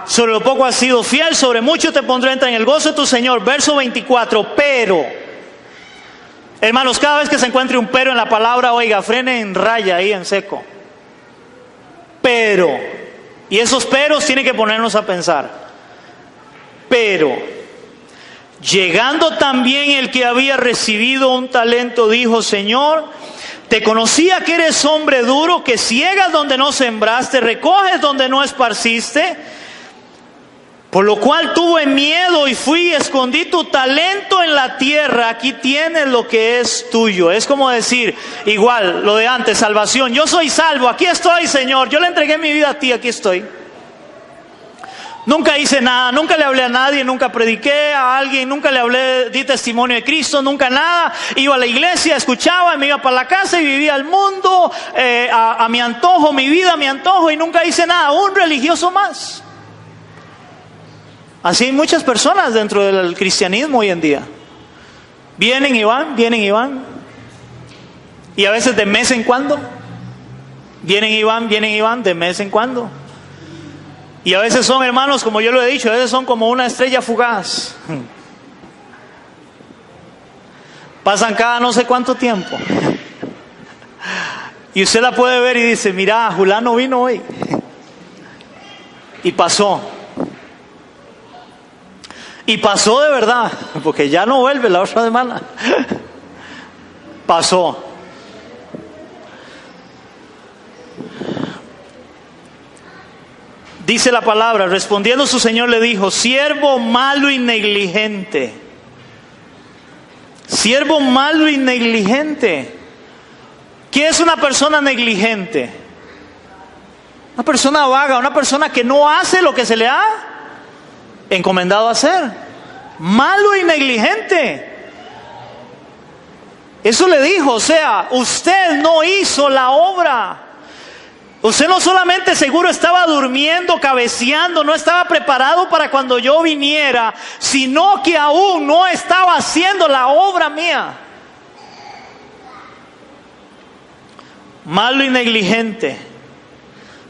sobre lo poco has sido fiel, sobre mucho te pondré, entra en el gozo de tu Señor. Verso 24, pero, hermanos, cada vez que se encuentre un pero en la palabra, oiga, frene en raya ahí en seco. Pero, y esos peros tienen que ponernos a pensar. Pero, llegando también el que había recibido un talento, dijo: Señor, te conocía que eres hombre duro, que ciegas donde no sembraste, recoges donde no esparciste, por lo cual tuve miedo y fui y escondí tu talento en la tierra. Aquí tienes lo que es tuyo. Es como decir, igual, lo de antes, salvación. Yo soy salvo, aquí estoy, Señor. Yo le entregué mi vida a ti, aquí estoy. Nunca hice nada, nunca le hablé a nadie, nunca prediqué a alguien, nunca le hablé, di testimonio de Cristo, nunca nada. Iba a la iglesia, escuchaba, me iba para la casa y vivía el mundo a mi antojo, mi vida a mi antojo, y nunca hice nada. Un religioso más. Así hay muchas personas dentro del cristianismo hoy en día. Vienen y van, vienen y van. Y a veces de mes en cuando. Vienen y van de mes en cuando. Y a veces son, hermanos, como yo lo he dicho, a veces son como una estrella fugaz. Pasan cada no sé cuánto tiempo. Y usted la puede ver y dice: mira, Julano vino hoy. Y pasó. Y pasó de verdad, porque ya no vuelve la otra semana. Pasó. Dice la palabra: respondiendo su Señor le dijo: siervo malo y negligente. Siervo malo y negligente. ¿Qué es una persona negligente? Una persona vaga, una persona que no hace lo que se le ha encomendado hacer. Malo y negligente. Eso le dijo, o sea, usted no hizo la obra. Usted no solamente seguro estaba durmiendo, cabeceando, no estaba preparado para cuando yo viniera, sino que aún no estaba haciendo la obra mía. Malo y negligente.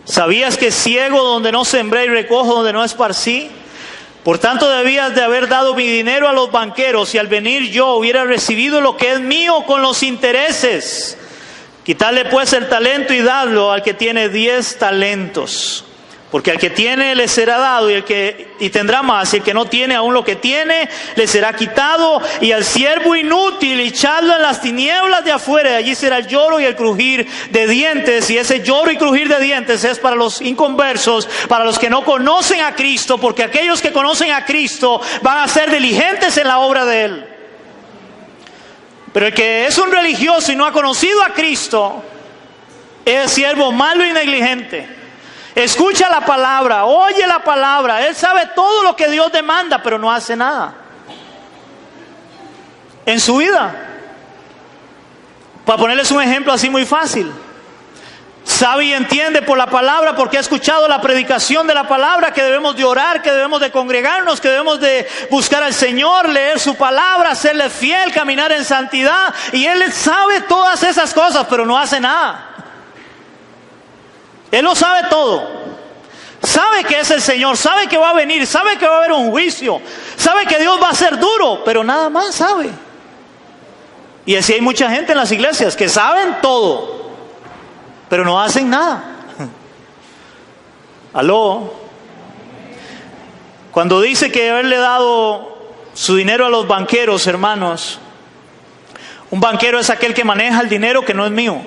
¿Sabías que ciego donde no sembré y recojo donde no esparcí? Por tanto debías de haber dado mi dinero a los banqueros, y al venir yo hubiera recibido lo que es mío con los intereses. Quitarle pues el talento y dadlo al que tiene 10 talentos. Porque al que tiene le será dado y tendrá más, y el que no tiene aún lo que tiene le será quitado. Y al siervo inútil echadlo en las tinieblas de afuera, y allí será el lloro y el crujir de dientes. Y ese lloro y crujir de dientes es para los inconversos, para los que no conocen a Cristo, porque aquellos que conocen a Cristo van a ser diligentes en la obra de Él. Pero el que es un religioso y no ha conocido a Cristo es siervo malo y negligente. Escucha la palabra, oye la palabra, él sabe todo lo que Dios demanda, pero no hace nada en su vida. Para ponerles un ejemplo así muy fácil: Sabe y entiende por la palabra, porque ha escuchado la predicación de la palabra, que debemos de orar, que debemos de congregarnos, que debemos de buscar al Señor, leer su palabra, serle fiel, caminar en santidad. Y Él sabe todas esas cosas, pero no hace nada. Él lo sabe todo. Sabe que es el Señor, sabe que va a venir, sabe que va a haber un juicio, sabe que Dios va a ser duro, pero nada más sabe. Y así hay mucha gente en las iglesias que saben todo, pero no hacen nada. ¿Aló? Cuando dice que haberle dado su dinero a los banqueros, hermanos, un banquero es aquel que maneja el dinero que no es mío.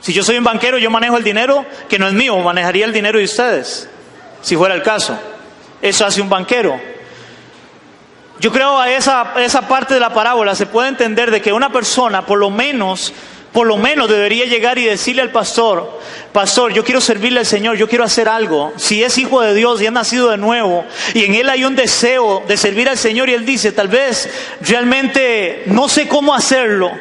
Si yo soy un banquero, yo manejo el dinero que no es mío, manejaría el dinero de ustedes, si fuera el caso. Eso hace un banquero. Yo creo a esa parte de la parábola se puede entender de que una persona por lo menos debería llegar y decirle al pastor: pastor, yo quiero servirle al Señor, yo quiero hacer algo. Si es hijo de Dios y ha nacido de nuevo y en él hay un deseo de servir al Señor, y él dice: tal vez realmente no sé cómo hacerlo,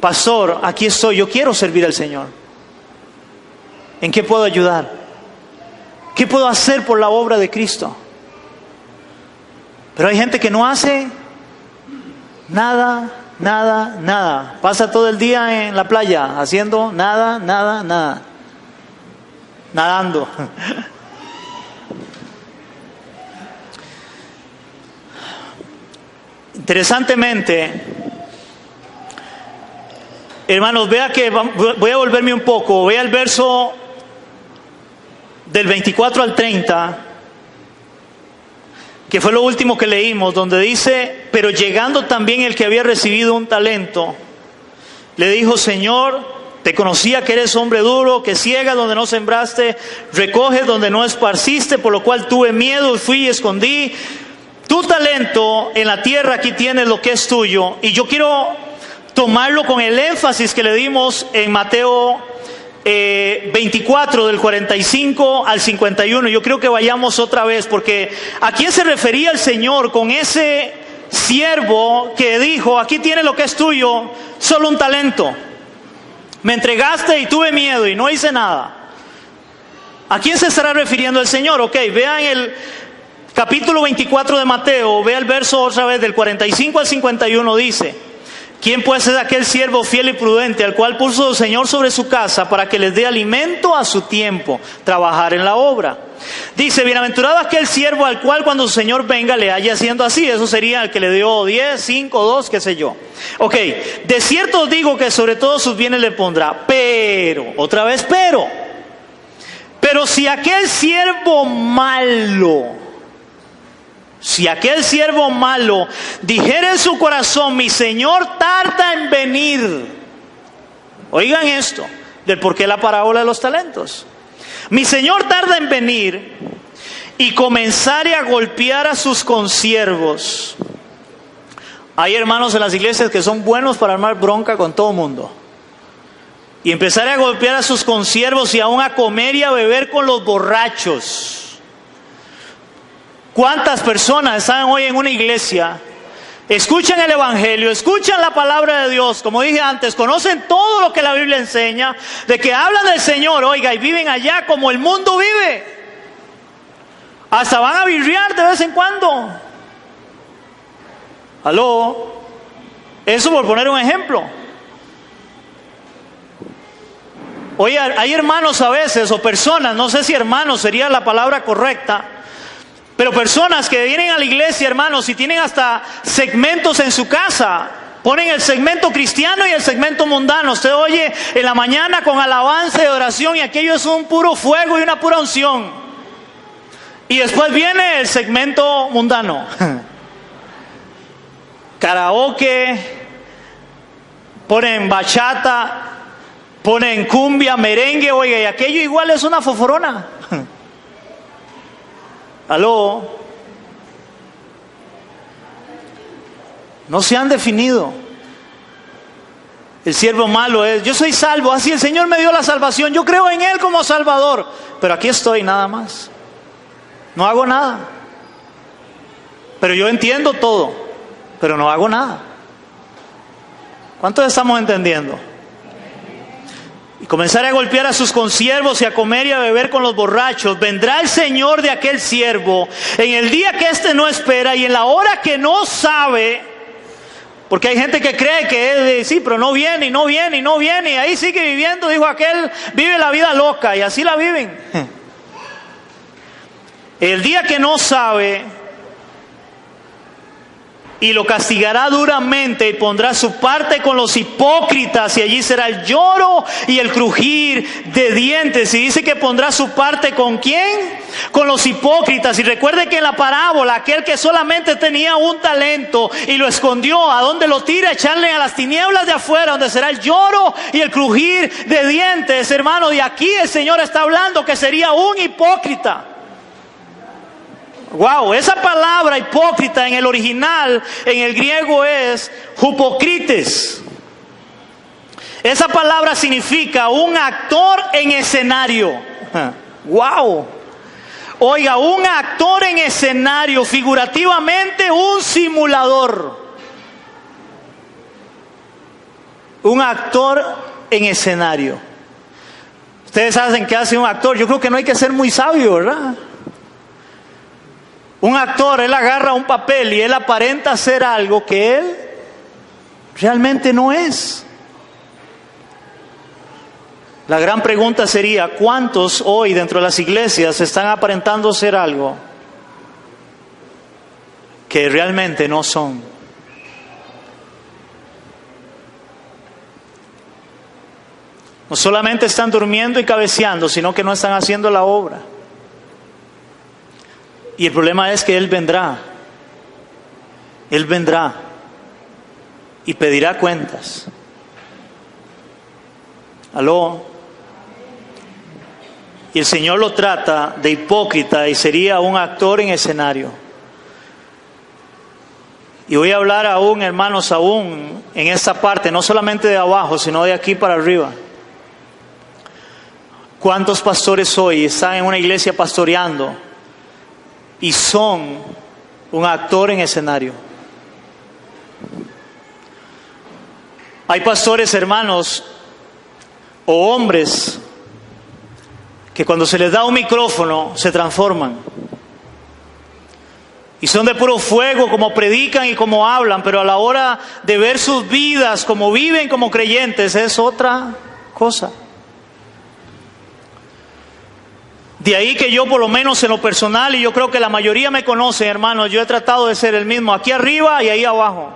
pastor, aquí estoy, yo quiero servir al Señor. ¿En qué puedo ayudar? ¿Qué puedo hacer por la obra de Cristo? Pero hay gente que no hace nada. Pasa todo el día en la playa haciendo nada. Nadando. Interesantemente, hermanos, vea que voy a volverme un poco. Vea el verso del 24 al 30. Que fue lo último que leímos, donde dice: pero llegando también el que había recibido un talento, le dijo: Señor, te conocía que eres hombre duro, que ciegas donde no sembraste, recoges donde no esparciste, por lo cual tuve miedo y fui y escondí tu talento en la tierra, aquí tienes lo que es tuyo. Y yo quiero tomarlo con el énfasis que le dimos en Mateo 24, del 45 al 51. Yo creo que vayamos otra vez, porque ¿a quién se refería el Señor con ese siervo que dijo: aquí tiene lo que es tuyo, solo un talento, me entregaste y tuve miedo y no hice nada? ¿A quién se estará refiriendo el Señor? Ok, vean el capítulo 24 de Mateo, vea el verso otra vez del 45 al 51. Dice: ¿quién pues es aquel siervo fiel y prudente, al cual puso el Señor sobre su casa para que les dé alimento a su tiempo, trabajar en la obra? Dice: bienaventurado aquel siervo al cual cuando su Señor venga le haya haciendo así. Eso sería el que le dio 10, 5, 2, qué sé yo. Ok, de cierto os digo que sobre todos sus bienes le pondrá. Pero, otra vez pero si aquel siervo malo dijera en su corazón: mi Señor tarda en venir. Oigan esto, del por qué la parábola de los talentos. Mi Señor tarda en venir, y comenzare a golpear a sus consiervos. Hay hermanos en las iglesias que son buenos para armar bronca con todo mundo. Y empezare a golpear a sus consiervos y aún a comer y a beber con los borrachos. ¿Cuántas personas están hoy en una iglesia, escuchan el evangelio, escuchan la palabra de Dios, como dije antes, conocen todo lo que la Biblia enseña, de que hablan del Señor, oiga, y viven allá como el mundo vive? Hasta van a birriar de vez en cuando. ¿Aló? Eso por poner un ejemplo. Oye, hay hermanos a veces, o personas, no sé si hermanos sería la palabra correcta, pero personas que vienen a la iglesia, hermanos, y tienen hasta segmentos en su casa. Ponen el segmento cristiano y el segmento mundano. Usted oye en la mañana con alabanza y oración, y aquello es un puro fuego y una pura unción. Y después viene el segmento mundano. Karaoke, ponen bachata, ponen cumbia, merengue, oiga, y aquello igual es una foforona. ¿Aló? No se han definido. El siervo malo es: yo soy salvo, así el Señor me dio la salvación, yo creo en Él como Salvador, pero aquí estoy nada más, no hago nada. Pero yo entiendo todo, pero no hago nada. ¿Cuántos estamos entendiendo? comenzare a golpear a sus consiervos y a comer y a beber con los borrachos, vendrá el Señor de aquel siervo en el día que éste no espera y en la hora que no sabe. Porque hay gente que cree que sí, pero no viene, y no viene, y no viene, y ahí sigue viviendo, dijo aquel, vive la vida loca, y así la viven. El día que no sabe, y lo castigará duramente y pondrá su parte con los hipócritas, y allí será el lloro y el crujir de dientes. Y dice que pondrá su parte ¿con quién? Con los hipócritas. Y recuerde que en la parábola, aquel que solamente tenía un talento y lo escondió, ¿a dónde lo tira? Echarle a las tinieblas de afuera, donde será el lloro y el crujir de dientes, hermano. Y aquí el Señor está hablando que sería un hipócrita. Wow, esa palabra hipócrita en el original, en el griego es hupokrites. Esa palabra significa un actor en escenario. Wow. Oiga, un actor en escenario, figurativamente un simulador. Un actor en escenario. Ustedes saben qué hace un actor. Yo creo que no hay que ser muy sabio, ¿verdad? Un actor, él agarra un papel y él aparenta ser algo que él realmente no es. La gran pregunta sería, ¿cuántos hoy dentro de las iglesias están aparentando ser algo que realmente no son? No solamente están durmiendo y cabeceando, sino que no están haciendo la obra. Y el problema es que Él vendrá y pedirá cuentas. ¿Aló? Y el Señor lo trata de hipócrita y sería un actor en escenario. Y voy a hablar aún, hermanos, aún en esta parte, no solamente de abajo, sino de aquí para arriba. ¿Cuántos pastores hoy están en una iglesia pastoreando y son un actor en escenario? Hay pastores, hermanos, o hombres, que cuando se les da un micrófono se transforman. Y son de puro fuego, como predican y como hablan, pero a la hora de ver sus vidas, como viven como creyentes, es otra cosa. De ahí que yo, por lo menos en lo personal, y yo creo que la mayoría me conocen, hermanos, yo he tratado de ser el mismo aquí arriba y ahí abajo.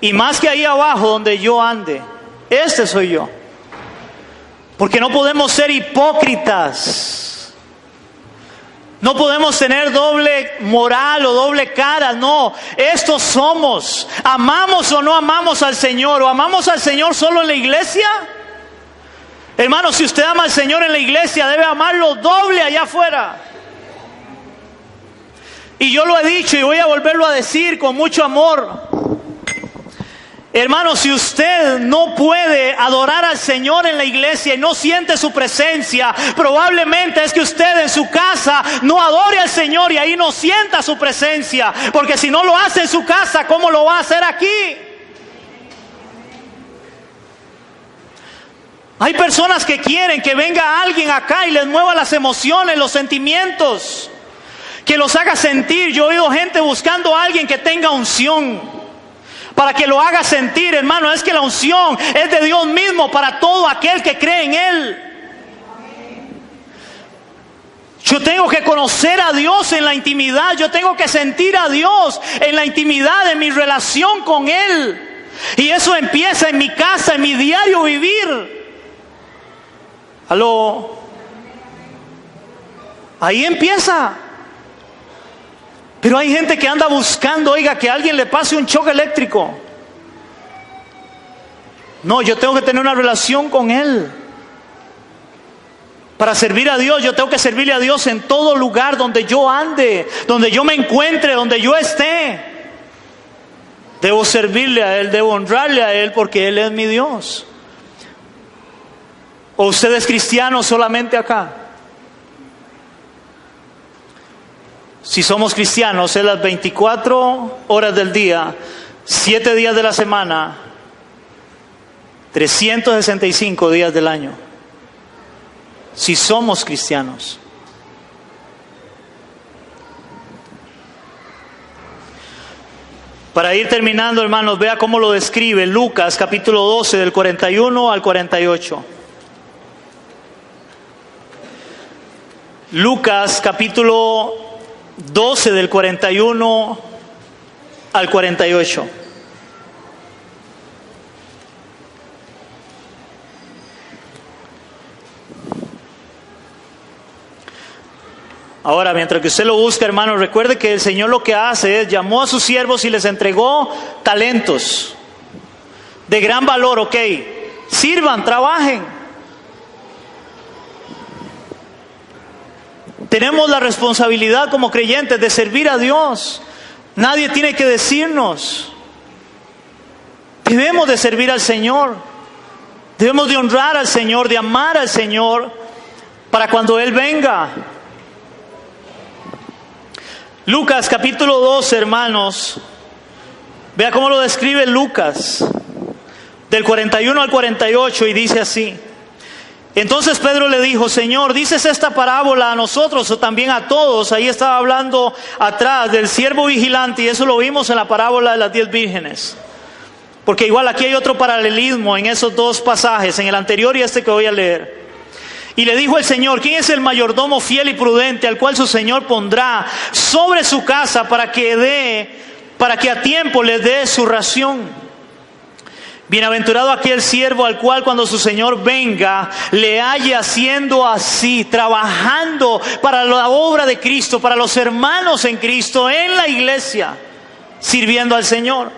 Y más que ahí abajo donde yo ande, este soy yo. Porque no podemos ser hipócritas. No podemos tener doble moral o doble cara, no. Estos somos. ¿Amamos o no amamos al Señor? ¿O amamos al Señor solo en la iglesia? Hermano, si usted ama al Señor en la iglesia, debe amarlo doble allá afuera. Y yo lo he dicho y voy a volverlo a decir con mucho amor. Hermano, si usted no puede adorar al Señor en la iglesia y no siente su presencia, probablemente es que usted en su casa no adore al Señor y ahí no sienta su presencia. Porque si no lo hace en su casa, ¿cómo lo va a hacer aquí? Hay personas que quieren que venga alguien acá y les mueva las emociones, los sentimientos, que los haga sentir. Yo he oído gente buscando a alguien que tenga unción para que lo haga sentir. Hermano, es que la unción es de Dios mismo para todo aquel que cree en Él. Yo tengo que conocer a Dios en la intimidad. Yo tengo que sentir a Dios en la intimidad de mi relación con Él. Y eso empieza en mi casa, en mi diario vivir. ¿Aló? Ahí empieza. Pero hay gente que anda buscando, oiga, que alguien le pase un choque eléctrico. No, yo tengo que tener una relación con Él. Para servir a Dios, yo tengo que servirle a Dios en todo lugar donde yo ande, donde yo me encuentre, donde yo esté. Debo servirle a Él, debo honrarle a Él porque Él es mi Dios. ¿O usted es cristiano solamente acá? Si somos cristianos, es las 24 horas del día, 7 días de la semana, 365 días del año, si somos cristianos. Para ir terminando, hermanos, vea cómo lo describe Lucas capítulo 12 del 41 al 48. Lucas capítulo 12 del 41 al 48. Ahora, mientras que usted lo busca, hermano, recuerde que el Señor lo que hace es, llamó a sus siervos y les entregó talentos de gran valor, ok. Sirvan, trabajen. Tenemos la responsabilidad como creyentes de servir a Dios. Nadie tiene que decirnos. Debemos de servir al Señor. Debemos de honrar al Señor, de amar al Señor, para cuando Él venga. Lucas capítulo 12, hermanos, vea cómo lo describe Lucas, del 41 al 48, y dice así: entonces Pedro le dijo, Señor, ¿dices esta parábola a nosotros o también a todos? Ahí estaba hablando atrás del siervo vigilante, y eso lo vimos en la parábola de las 10 vírgenes. Porque igual aquí hay otro paralelismo en esos dos pasajes, en el anterior y este que voy a leer. Y le dijo el Señor, ¿quién es el mayordomo fiel y prudente al cual su Señor pondrá sobre su casa para que a tiempo les dé su ración? Bienaventurado aquel siervo al cual cuando su Señor venga le halle haciendo así, trabajando para la obra de Cristo, para los hermanos en Cristo, en la iglesia, sirviendo al Señor.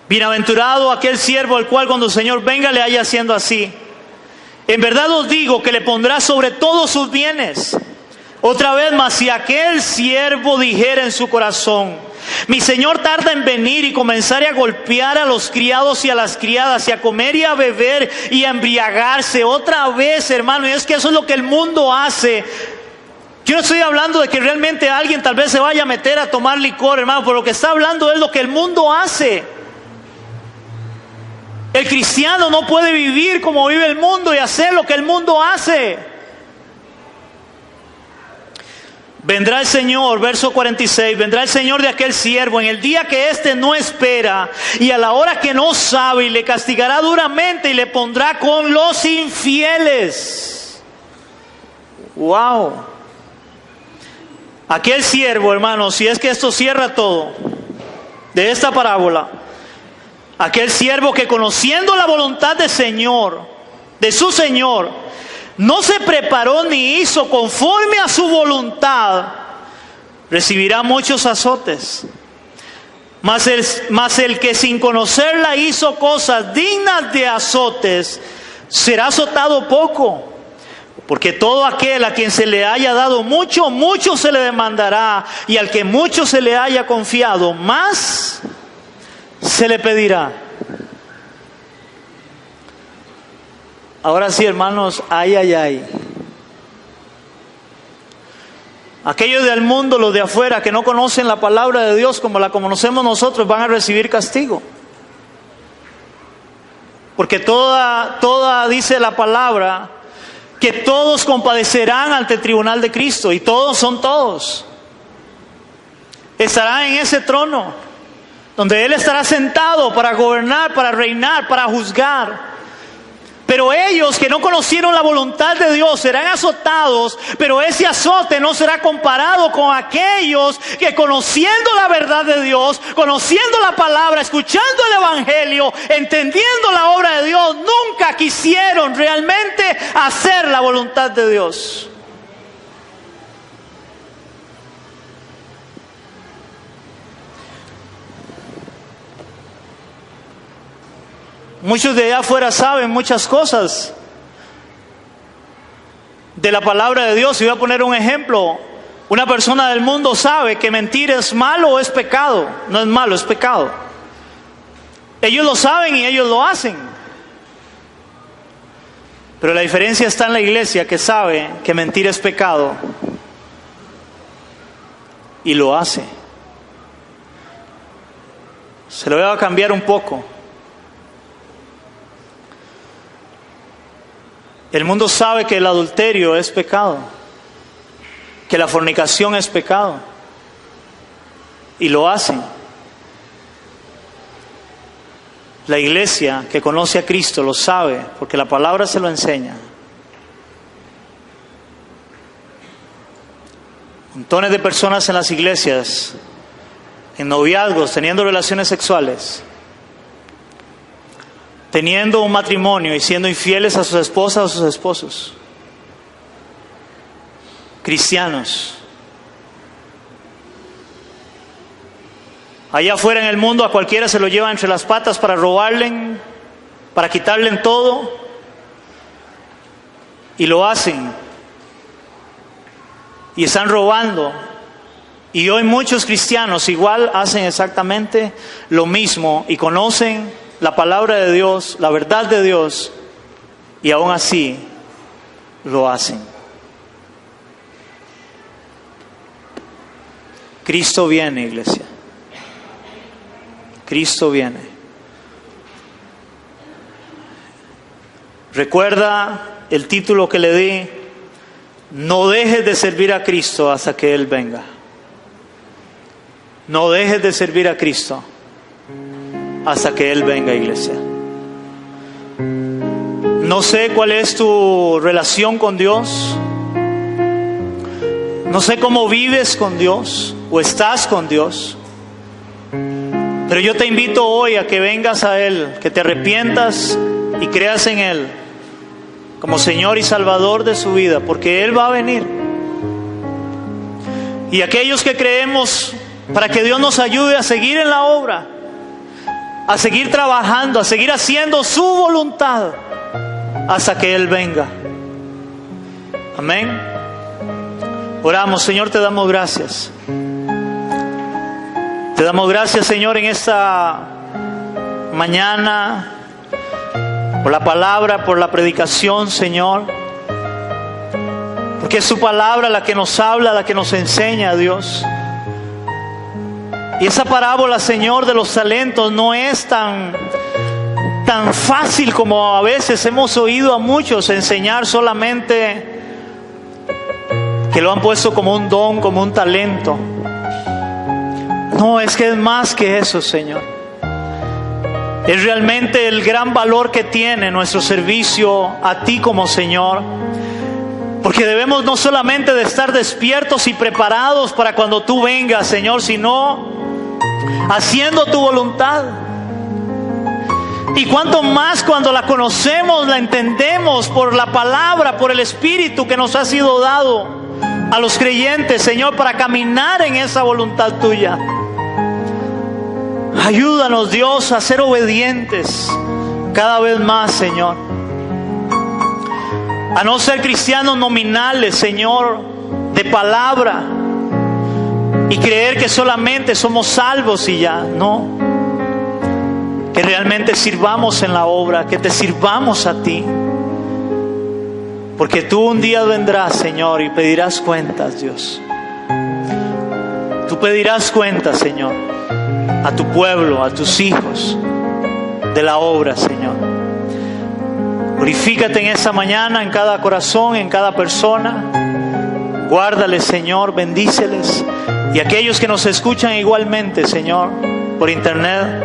Bienaventurado aquel siervo al cual cuando el Señor venga le halle haciendo así. En verdad os digo que le pondrá sobre todos sus bienes. Otra vez más, si aquel siervo dijera en su corazón, mi Señor tarda en venir, y comenzare a golpear a los criados y a las criadas, y a comer y a beber y a embriagarse, otra vez, hermano, y es que eso es lo que el mundo hace. Yo no estoy hablando de que realmente alguien tal vez se vaya a meter a tomar licor, hermano, pero lo que está hablando es lo que el mundo hace. El cristiano no puede vivir como vive el mundo y hacer lo que el mundo hace. Vendrá el Señor, verso 46, vendrá el Señor de aquel siervo en el día que éste no espera y a la hora que no sabe, y le castigará duramente y le pondrá con los infieles. Wow. Aquel siervo, hermanos, si es que esto cierra todo de esta parábola. Aquel siervo que conociendo la voluntad del Señor, de su Señor, no se preparó ni hizo conforme a su voluntad, recibirá muchos azotes. Mas el que sin conocerla hizo cosas dignas de azotes, será azotado poco. Porque todo aquel a quien se le haya dado mucho, mucho se le demandará. Y al que mucho se le haya confiado, más se le pedirá. Ahora sí, hermanos, ay. Aquellos del mundo, los de afuera, que no conocen la palabra de Dios como la conocemos nosotros, van a recibir castigo. Porque toda dice la palabra, que todos compadecerán ante el tribunal de Cristo, y todos son todos. Estarán en ese trono donde Él estará sentado para gobernar, para reinar, para juzgar. Pero ellos que no conocieron la voluntad de Dios serán azotados, pero ese azote no será comparado con aquellos que conociendo la verdad de Dios, conociendo la palabra, escuchando el evangelio, entendiendo la obra de Dios, nunca quisieron realmente hacer la voluntad de Dios. Muchos de allá afuera saben muchas cosas de la palabra de Dios. Y voy a poner un ejemplo. Una persona del mundo sabe que mentir es malo o es pecado. No es malo, es pecado. Ellos lo saben y ellos lo hacen. Pero la diferencia está en la iglesia, que sabe que mentir es pecado y lo hace. Se lo voy a cambiar un poco. El mundo sabe que el adulterio es pecado, que la fornicación es pecado, y lo hacen. La iglesia que conoce a Cristo lo sabe, porque la palabra se lo enseña. Montones de personas en las iglesias, en noviazgos, teniendo relaciones sexuales, teniendo un matrimonio y siendo infieles a sus esposas o a sus esposos. Cristianos. Allá afuera en el mundo a cualquiera se lo lleva entre las patas para robarle, para quitarle todo, y lo hacen. Y están robando. Y hoy muchos cristianos igual hacen exactamente lo mismo y conocen la palabra de Dios, la verdad de Dios, y aún así lo hacen. Cristo viene, iglesia. Cristo viene. Recuerda el título que le di: no dejes de servir a Cristo hasta que Él venga. No dejes de servir a Cristo hasta que Él venga, iglesia. No sé cuál es tu relación con Dios. No sé cómo vives con Dios o estás con Dios. Pero yo te invito hoy a que vengas a Él, que te arrepientas y creas en Él como Señor y Salvador de su vida, porque Él va a venir. Y aquellos que creemos, para que Dios nos ayude a seguir en la obra, a seguir trabajando, a seguir haciendo su voluntad hasta que Él venga. Amén. Oramos. Señor, te damos gracias. Te damos gracias, Señor, en esta mañana, por la palabra, por la predicación, Señor. Porque es su palabra la que nos habla, la que nos enseña, Dios. Y esa parábola, Señor, de los talentos no es tan fácil como a veces hemos oído a muchos enseñar solamente que lo han puesto como un don, como un talento. No, es que es más que eso, Señor. Es realmente el gran valor que tiene nuestro servicio a ti como Señor. Porque debemos no solamente de estar despiertos y preparados para cuando tú vengas, Señor, sino haciendo tu voluntad. Y cuanto más cuando la conocemos, la entendemos por la palabra, por el Espíritu que nos ha sido dado a los creyentes, Señor, para caminar en esa voluntad tuya. Ayúdanos, Dios, a ser obedientes cada vez más, Señor. A no ser cristianos nominales, Señor, de palabra, y creer que solamente somos salvos y ya. No. Que realmente sirvamos en la obra, que te sirvamos a ti. Porque tú un día vendrás, Señor, y pedirás cuentas, Dios. Tú pedirás cuentas, Señor, a tu pueblo, a tus hijos, de la obra, Señor. Glorifícate en esta mañana, en cada corazón, en cada persona. Guárdales, Señor, bendíceles. Y aquellos que nos escuchan igualmente, Señor, por internet,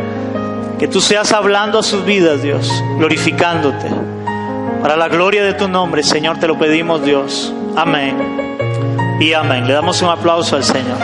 que tú seas hablando a sus vidas, Dios, glorificándote. Para la gloria de tu nombre, Señor, te lo pedimos, Dios. Amén y amén. Le damos un aplauso al Señor.